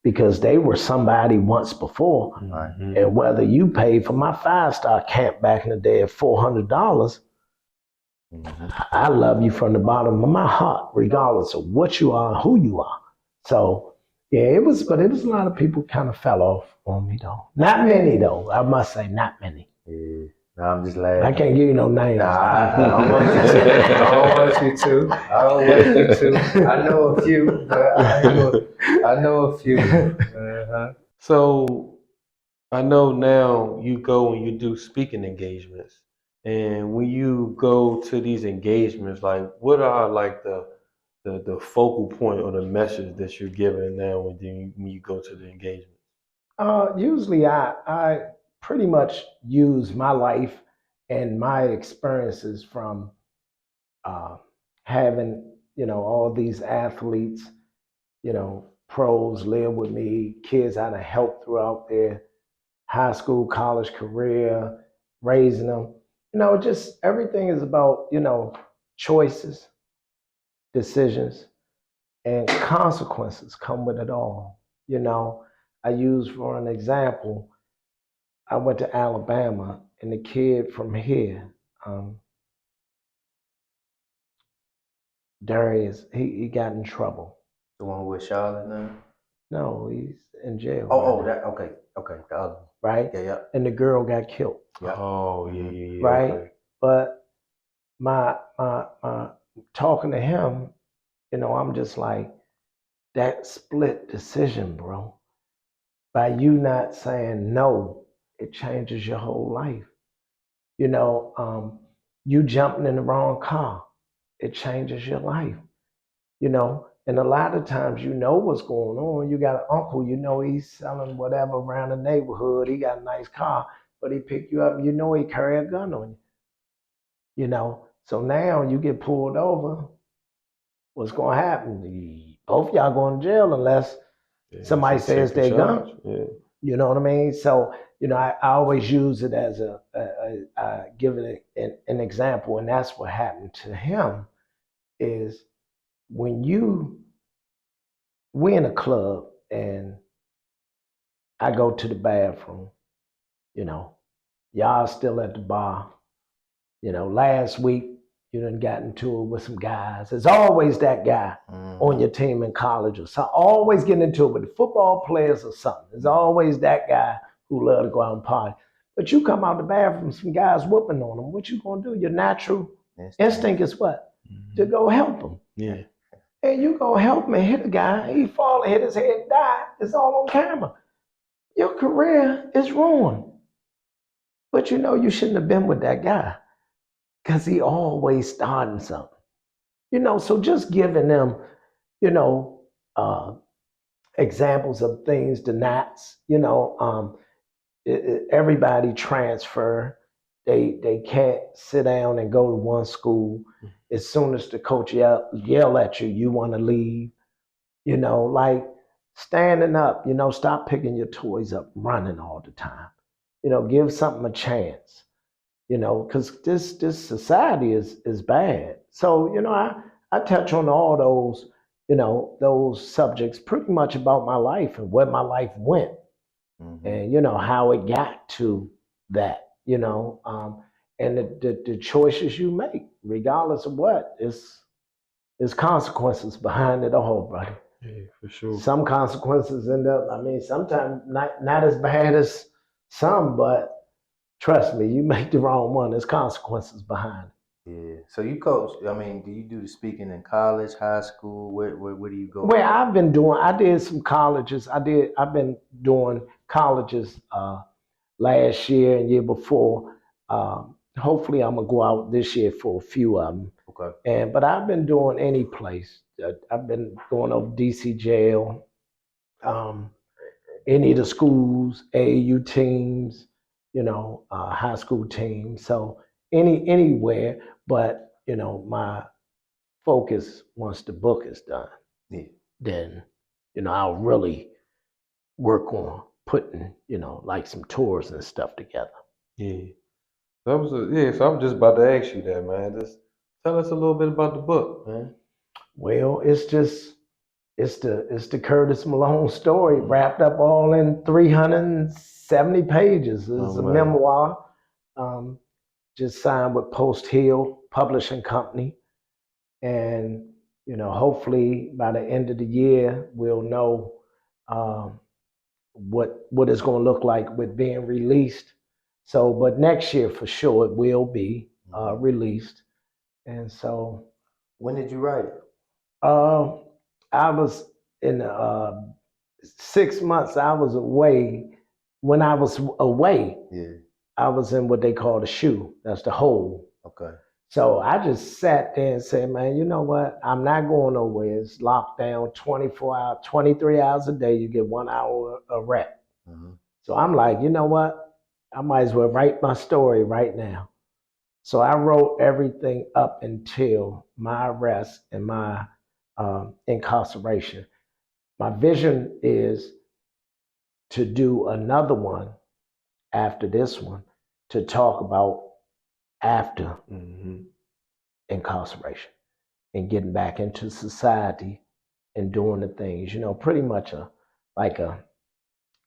because they were somebody once before. Mm-hmm. And whether you paid for my 5-star camp back in the day at $400, Mm-hmm. I love you from the bottom of my heart, regardless of what you are, who you are. So, yeah, it was a lot of people kind of fell off on me though. Not many though, I must say, not many. Yeah. No, I'm just laughing. I can't give you no names. Nah, I don't want you to. I don't want you to. I know a few, but I know a few. Uh-huh. So I know now you go and you do speaking engagements. And when you go to these engagements, like what are like the focal point or the message that you're giving now when you go to the engagement? Usually I pretty much use my life and my experiences from uh, having, all these athletes, pros live with me, kids I done helped throughout their high school, college career, raising them. Just everything is about, choices, decisions, and consequences come with it all. I use for an example, I went to Alabama and the kid from here, Darius, he got in trouble. The one with Charlotte now? No, he's in jail. Oh, right that okay. The other one. right? Yeah. And the girl got killed. Yeah. Oh, yeah. Right? Okay. But my talking to him, I'm just like, that split decision, bro. By you not saying no, it changes your whole life. You jumping in the wrong car, it changes your life. And a lot of times what's going on. You got an uncle, he's selling whatever around the neighborhood. He got a nice car, but he pick you up, he carry a gun on you. So now you get pulled over, what's going to happen? Both y'all going to jail unless somebody says they're gone. Yeah. You know what I mean? So, I always use it as give it an example, and that's what happened to him is when we in a club and I go to the bathroom, y'all still at the bar. Last week you done got into it with some guys. There's always that guy on your team in college or something. Always getting into it with the football players or something. There's always that guy who love to go out and party. But you come out the bathroom, some guys whooping on them. What you gonna do? Your natural instinct is what? To go help them. Yeah. And you go help him and hit a guy. He fall and hit his head and die. It's all on camera. Your career is ruined. But you shouldn't have been with that guy because he always starting something. So just giving them, uh, examples of things, the knots, everybody transfer. They can't sit down and go to one school. As soon as the coach yell at you, you want to leave. Like standing up, stop picking your toys up, running all the time. Give something a chance. Because this society is bad. So, I touch on all those subjects pretty much about my life and where my life went and, how it got to that, and the choices you make, regardless of what, there's consequences behind it all, buddy. Yeah, for sure. Some consequences end up, sometimes not as bad as some, but trust me, you make the wrong one, there's consequences behind it. Yeah. So you coach, do you do the speaking in college, high school? Where do you go? Well, I did some colleges. I've been doing colleges last year and year before. Hopefully I'm gonna go out this year for a few of them. Okay. But I've been doing any place. I've been going over DC jail, any of the schools, AAU teams, high school teams. So anywhere, but my focus once the book is done, then I'll really work on putting like some tours and stuff together. Yeah. So I'm just about to ask you that, man. Just tell us a little bit about the book, man. Well, it's the Curtis Malone story wrapped up all in 370 pages. It's a memoir. Just signed with Post Hill Publishing Company. And, hopefully by the end of the year, we'll know what it's going to look like with being released. So, but next year for sure, it will be released. And so. When did you write it? I was in 6 months, I was away. When I was away, I was in what they call the shoe. That's the hole. Okay. So I just sat there and said, man, you know what? I'm not going nowhere. It's locked down 24 hours, 23 hours a day. You get 1 hour of rest. So I'm like, you know what? I might as well write my story right now. So I wrote everything up until my arrest and my incarceration. My vision is to do another one after this one to talk about after incarceration and getting back into society and doing the things, pretty much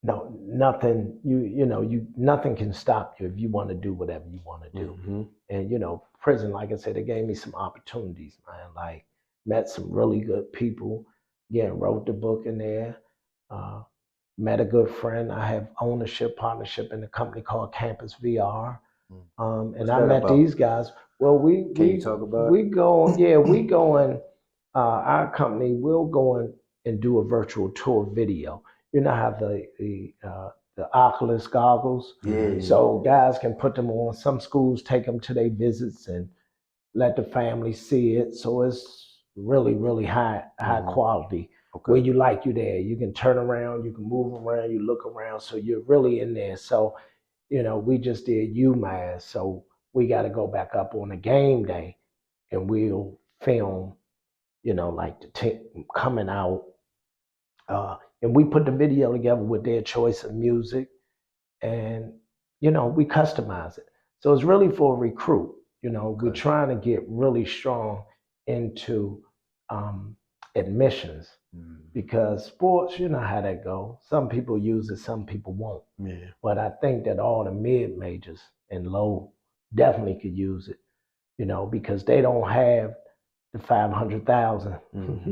nothing, nothing can stop you if you want to do whatever you want to do. And, prison, like I said, it gave me some opportunities, man, like met some really good people, wrote the book in there, met a good friend. I have partnership in a company called Campus VR. And I met these guys. Well, Can you talk about we go, we go in, our company will go in and do a virtual tour video. You know how the Oculus goggles? Yeah. So guys can put them on. Some schools take them to their visits and let the family see it. So it's really, really high quality. Okay. Where you there. You can turn around, you can move around, you look around. So you're really in there. So we just did UMass, so we got to go back up on a game day and we'll film, like the team coming out. And we put the video together with their choice of music, and we customize it. So it's really for a recruit. We're Okay. trying to get really strong into admissions because sports, you know how that go. Some people use it, some people won't. Yeah. But I think that all the mid majors and low definitely could use it, because they don't have the 500,000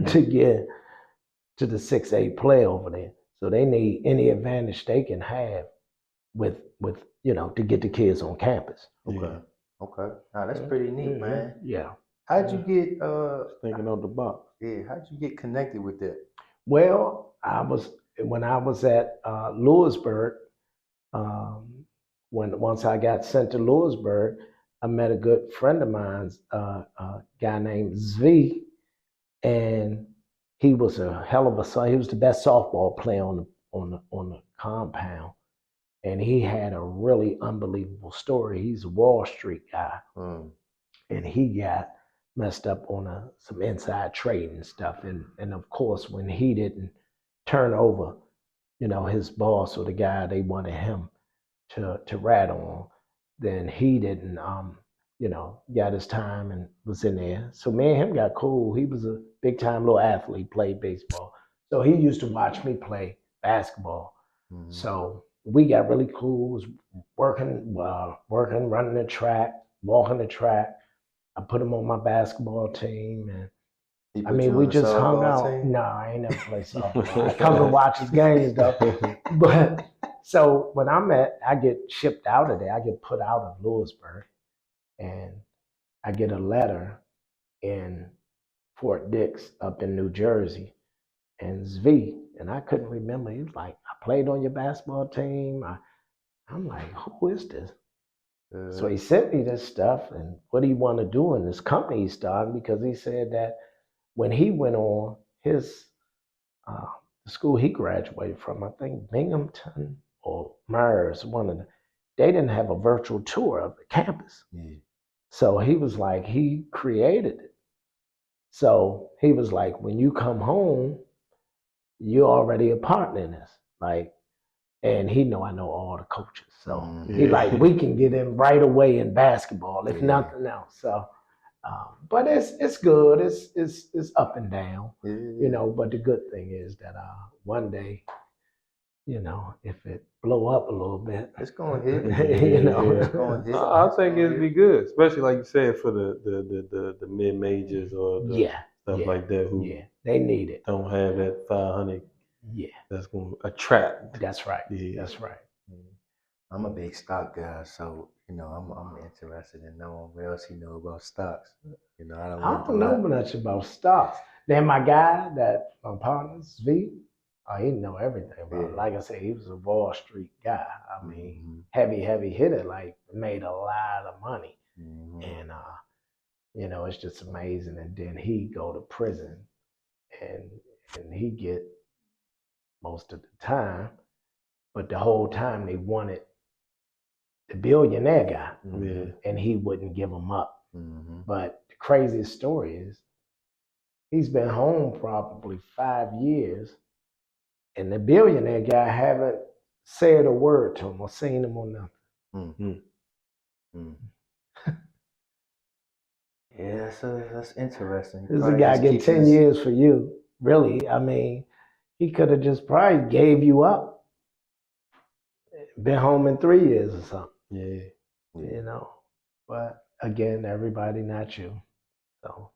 to get to the 6A play over there. So they need any advantage they can have with to get the kids on campus. Okay. Okay. Now that's pretty neat, man. Yeah. How'd you get Thinking out the box. yeah, how'd you get connected with that? Well, when I was at Lewisburg, once I got sent to Lewisburg, I met a good friend of mine, a guy named Zvi, and he was a hell of a he was the best softball player on the compound, and he had a really unbelievable story. He's a Wall Street guy, and he got messed up on some inside trading stuff, and of course when he didn't turn over, his boss or the guy they wanted him to rat on, then he didn't got his time and was in there. So me and him got cool. He was a big time little athlete, played baseball. So he used to watch me play basketball. So we got really cool, was working, running the track, walking the track. I put him on my basketball team, and He I put mean, you we on the just hung softball out. team? No, I ain't never played softball. I come to watch his games though. But so when I get shipped out of there, I get put out of Lewisburg, and I get a letter in Fort Dix up in New Jersey, and Zvi, and I couldn't remember. He was like, I played on your basketball team. I'm like, who is this? So he sent me this stuff, and what do you want to do in this company he started? Because he said that when he went on his the school he graduated from, I think Binghamton or Myers, one of them, they didn't have a virtual tour of the campus. Yeah. So he was like, he created it. So he was like, when you come home, you're already a partner in this. Like, and he know I know all the coaches. So he like, we can get in right away in basketball, if nothing else. So but it's good. It's up and down, But the good thing is that one day, if it blow up a little bit, it's gonna hit. It's gonna hit. I think it'd be good, especially like you said for the mid majors or the stuff like that who they need it. don't have that 500. Yeah, that's gonna attract. That's right. Yeah. That's right. I'm a big stock guy, so I'm interested in knowing what else he know about stocks. I don't know much about stocks. Then my guy, my partner, Zvi, he know everything about it. Like I said, he was a Wall Street guy. I mean, heavy hitter, like made a lot of money. And it's just amazing. And then he go to prison, and he get most of the time, but the whole time they wanted the billionaire guy, and he wouldn't give them up. But the craziest story is he's been home probably 5 years, and the billionaire guy haven't said a word to him or seen him or nothing. Yeah, so that's interesting. This guy get 10 years for you, really. I mean, he could have just probably gave you up, been home in 3 years or something. But again, everybody not you. So.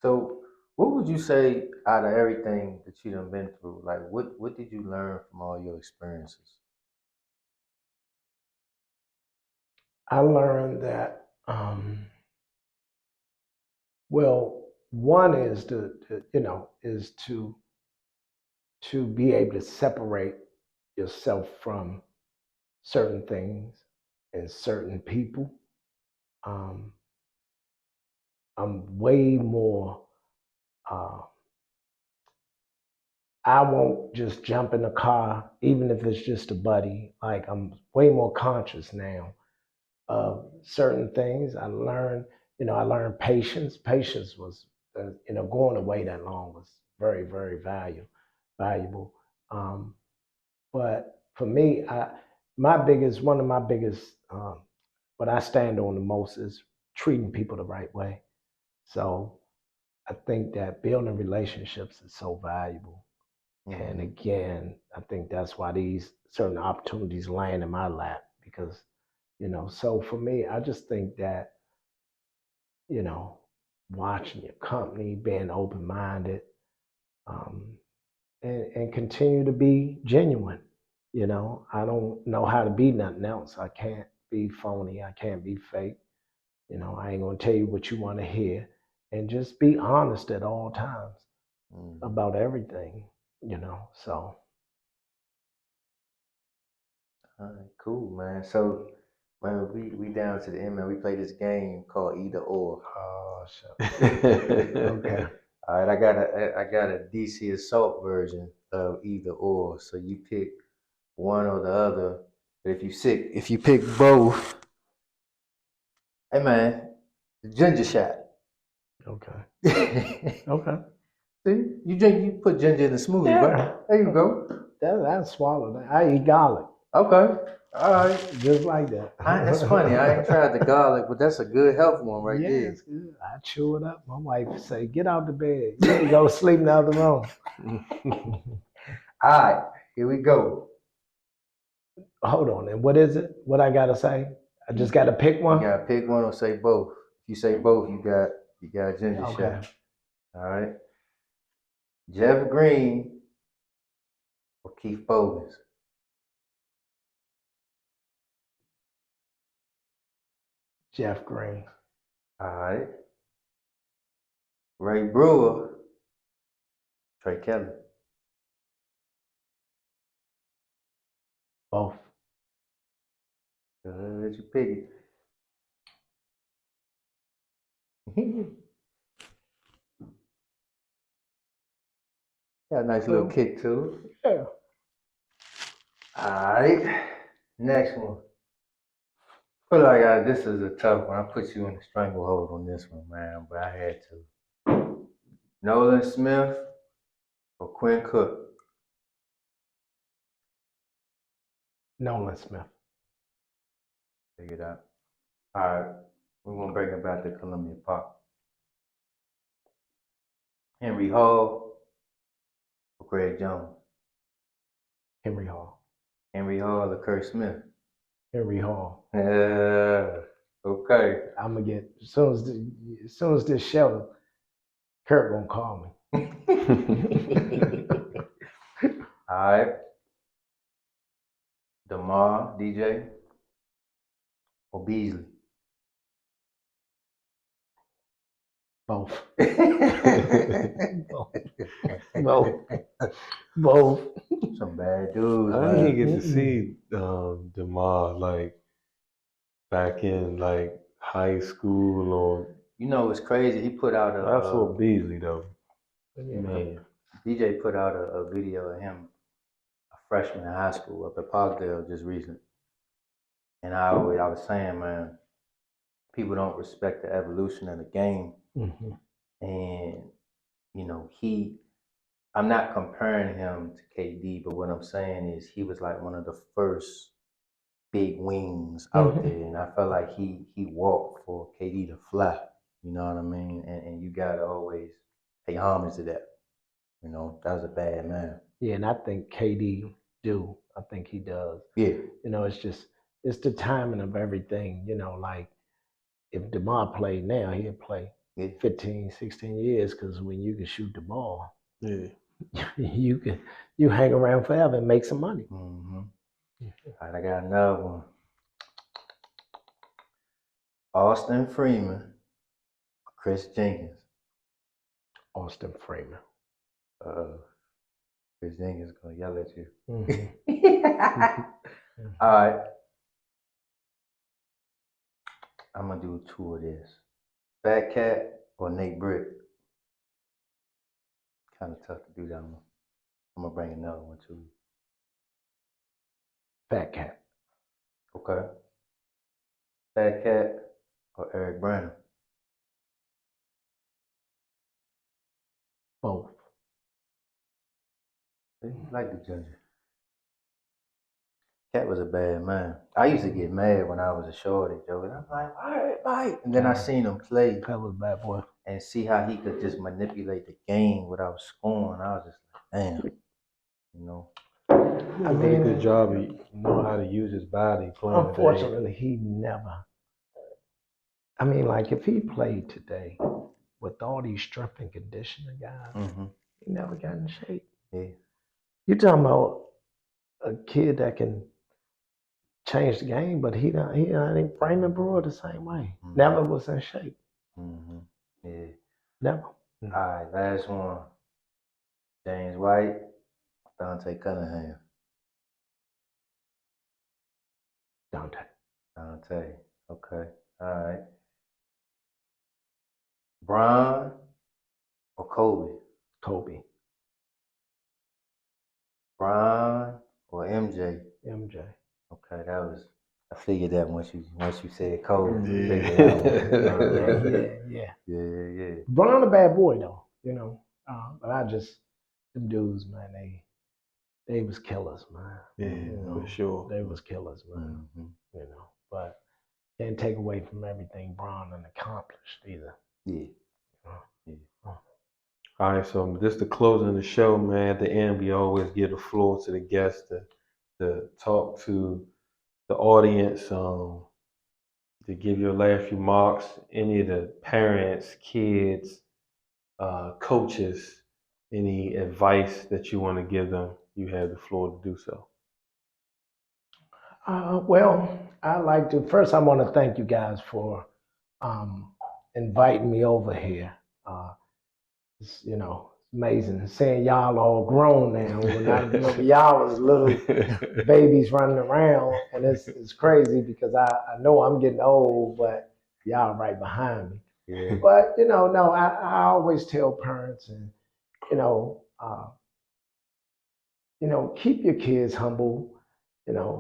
So, what would you say out of everything that you done been through? Like, what did you learn from all your experiences? I learned that, well, one is to be able to separate yourself from certain things and certain people. I'm way more, I won't just jump in a car, even if it's just a buddy. Like, I'm way more conscious now of certain things. I learned, I learned patience. Patience was, going away that long was very, very valuable. Um, but for me, one of my biggest, what I stand on the most is treating people the right way. So I think that building relationships is so valuable. And again, I think that's why these certain opportunities land in my lap because, so for me, I just think that, you know, watching your company, being open minded, um, and continue to be genuine. I don't know how to be nothing else. I can't be phony. I can't be fake. I ain't gonna tell you what you want to hear, and just be honest at all times about everything. So All right, cool, man. So, man, we down to the end, man. We play this game called Either Or. oh shit. Okay. All right, I got a DC Assault version of Either Or. So you pick one or the other. But if you pick both, hey man, the ginger shot. Okay. Okay. See, you put ginger in the smoothie, Yeah. right? There you go. That's swallow that. I eat garlic. Okay. All right. Just like that. That's funny. I ain't tried the garlic, but that's a good health one right Yeah, there. it's good. I chew it up. My wife say, "Get out the bed. You need to go sleep in the other room." All right, here we go. Hold on. And what is it? What I gotta say? I just gotta pick You one. gotta pick one or say both. If you say both, you got a ginger Okay. shot. All right. Jeff Green or Keith Bogans. Jeff Green. All right. Ray Brewer, Trey Kelly. Both. Let you pick it. Got a nice little kick to it. Yeah. All right. Next one. Feel like this is a tough one. I put you in the stranglehold on this one, man, but I had to. Nolan Smith or Quinn Cook. Nolan Smith. Figure it out. All right. We're gonna bring it back to Columbia Park. Henry Hall or Greg Jones. Henry Hall. Henry Hall or Kurt Smith. Henry Hall. Yeah. Okay. I'm gonna get as soon as this show, Kurt gonna call me. All right. DeMar, DJ, or Beasley. Both. Both. Both. Some bad dudes. I Man. didn't get to see DeMar like back in like high school or. You know it's crazy. He put out a. I saw Beasley though. Yeah. Man. DJ put out a video of him, a freshman in high school up at Parkdale just recently. And I was saying, man, people don't respect the evolution of the game. Mm-hmm. And, I'm not comparing him to KD, but what I'm saying is he was like one of the first big wings out there. And I felt like he walked for KD to fly. You know what I mean? And you got to always pay homage to that. That was a bad man. Yeah, and I think KD do. I think he does. Yeah. It's the timing of everything. Like if DeMar played now, he'd play 15, 16 years because when you can shoot the ball, Yeah. you hang around forever and make some money. Mm-hmm. All right, I got another one. Austin Freeman, Chris Jenkins. Austin Freeman. Chris Jenkins is gonna yell at you. Mm-hmm. All right. I'm gonna do two of this. Fat Cat or Nate Britt. Kind of tough to do that one. I'm gonna bring another one to you. Fat Cat. Okay. Fat Cat or Eric Branham. Both. I like the ginger. Cat was a bad man. I used to get mad when I was a shorty, Joe. And I'm like, all right, bye. And then I seen him play That was a bad boy. and see how he could just manipulate the game without scoring. I was just like, damn, you know. He did a really good job of knowing how to use his body playing. Unfortunately, he never. I mean, like if he played today with all these strength and conditioning guys, he never got in shape. Yeah. You're talking about a kid that can change the game, but he ain't framing Brewer the same way. Never was in shape. Yeah. Never. All right, last one. James White, Dante Cunningham. Dante. Okay. All right. Bron or Kobe? Kobe. Bron or MJ? MJ. Okay, that was. I figured that once you said Kobe. Yeah. Bron a bad boy though, you know. But them dudes, man, they was killers, man. Yeah, for sure. They was killers, man. You know, but can't take away from everything Bron accomplished either. Yeah. All right, so this the closing of the show, man. At the end, we always give the floor to the guests to talk to the audience, to give your last remarks. Any of the parents, kids, coaches, any advice that you want to give them, you have the floor to do so. Well, I like to first. I want to thank you guys for inviting me over here. It's amazing seeing y'all all grown now. When I remember y'all was little babies running around, and it's crazy because I know I'm getting old, but y'all right behind me. Yeah. But no, I always tell parents, and keep your kids humble.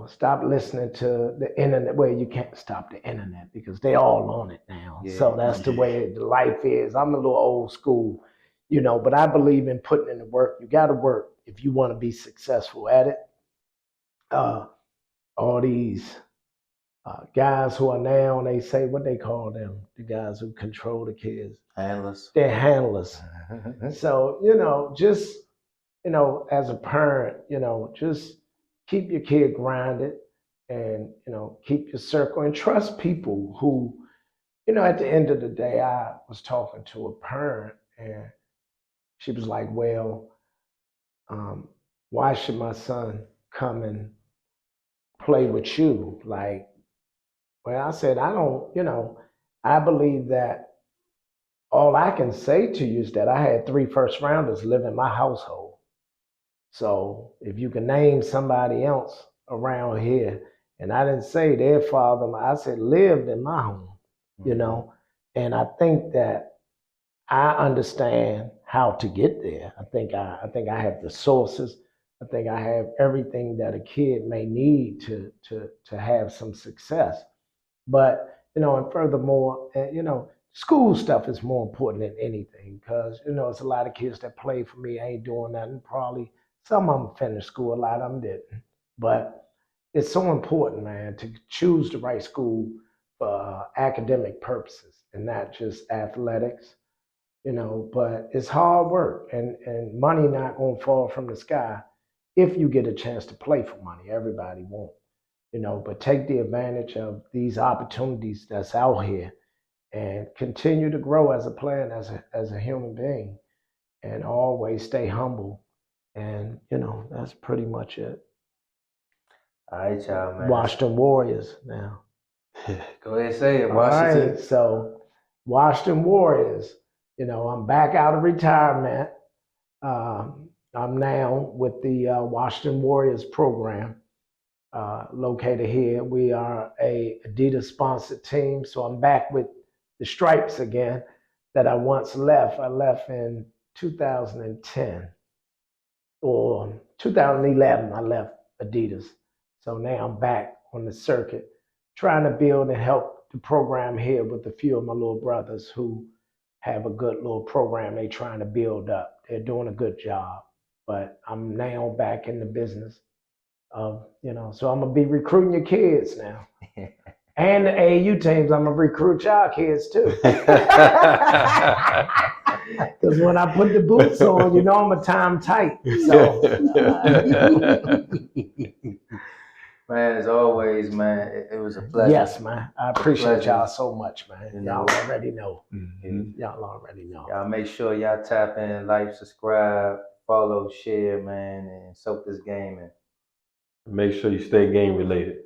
Stop listening to the internet. Well, you can't stop the internet because they all on it now. Yeah. So that's the way the life is. I'm a little old school, but I believe in putting in the work. You got to work if you want to be successful at it. All these guys who are now, they say what they call them, the guys who control the kids. Handlers. They're handlers. So, just, as a parent, just keep your kid grounded and, keep your circle and trust people who, at the end of the day, I was talking to a parent and she was like, well, why should my son come and play with you? Like, well, I said, I don't, I believe that all I can say to you is that I had 3 first rounders live in my household. So if you can name somebody else around here, and I didn't say their father, I said lived in my home, and I think that I understand how to get there. I think I have the sources. I think I have everything that a kid may need to have some success. But and furthermore, school stuff is more important than anything because it's a lot of kids that play for me ain't doing nothing. Probably some of them finished school, a lot of them didn't. But it's so important, man, to choose the right school for academic purposes and not just athletics. But it's hard work and money not gonna fall from the sky if you get a chance to play for money. Everybody won't. But take the advantage of these opportunities that's out here and continue to grow as a player and as a human being and always stay humble. And, that's pretty much it. All right, y'all, man. Washington Warriors now. Go ahead and say it, Washington. Washington. All right, so Washington Warriors, I'm back out of retirement. I'm now with the Washington Warriors program. Located here. We are a Adidas sponsored team. So I'm back with the stripes again that I once left. I left in 2010 or 2011. I left Adidas. So now I'm back on the circuit trying to build and help the program here with a few of my little brothers who have a good little program they trying to build up. They're doing a good job. But I'm now back in the business of, so I'm gonna be recruiting your kids now. And the AAU teams, I'm gonna recruit y'all kids too. Because when I put the boots on, I'm a time tight. So man, as always, man, it was a pleasure. Yes, man. I appreciate y'all so much, man. Y'all already know. Mhm. Y'all already know. Y'all make sure y'all tap in, like, subscribe, follow, share, man, and soak this game in. Make sure you stay game related.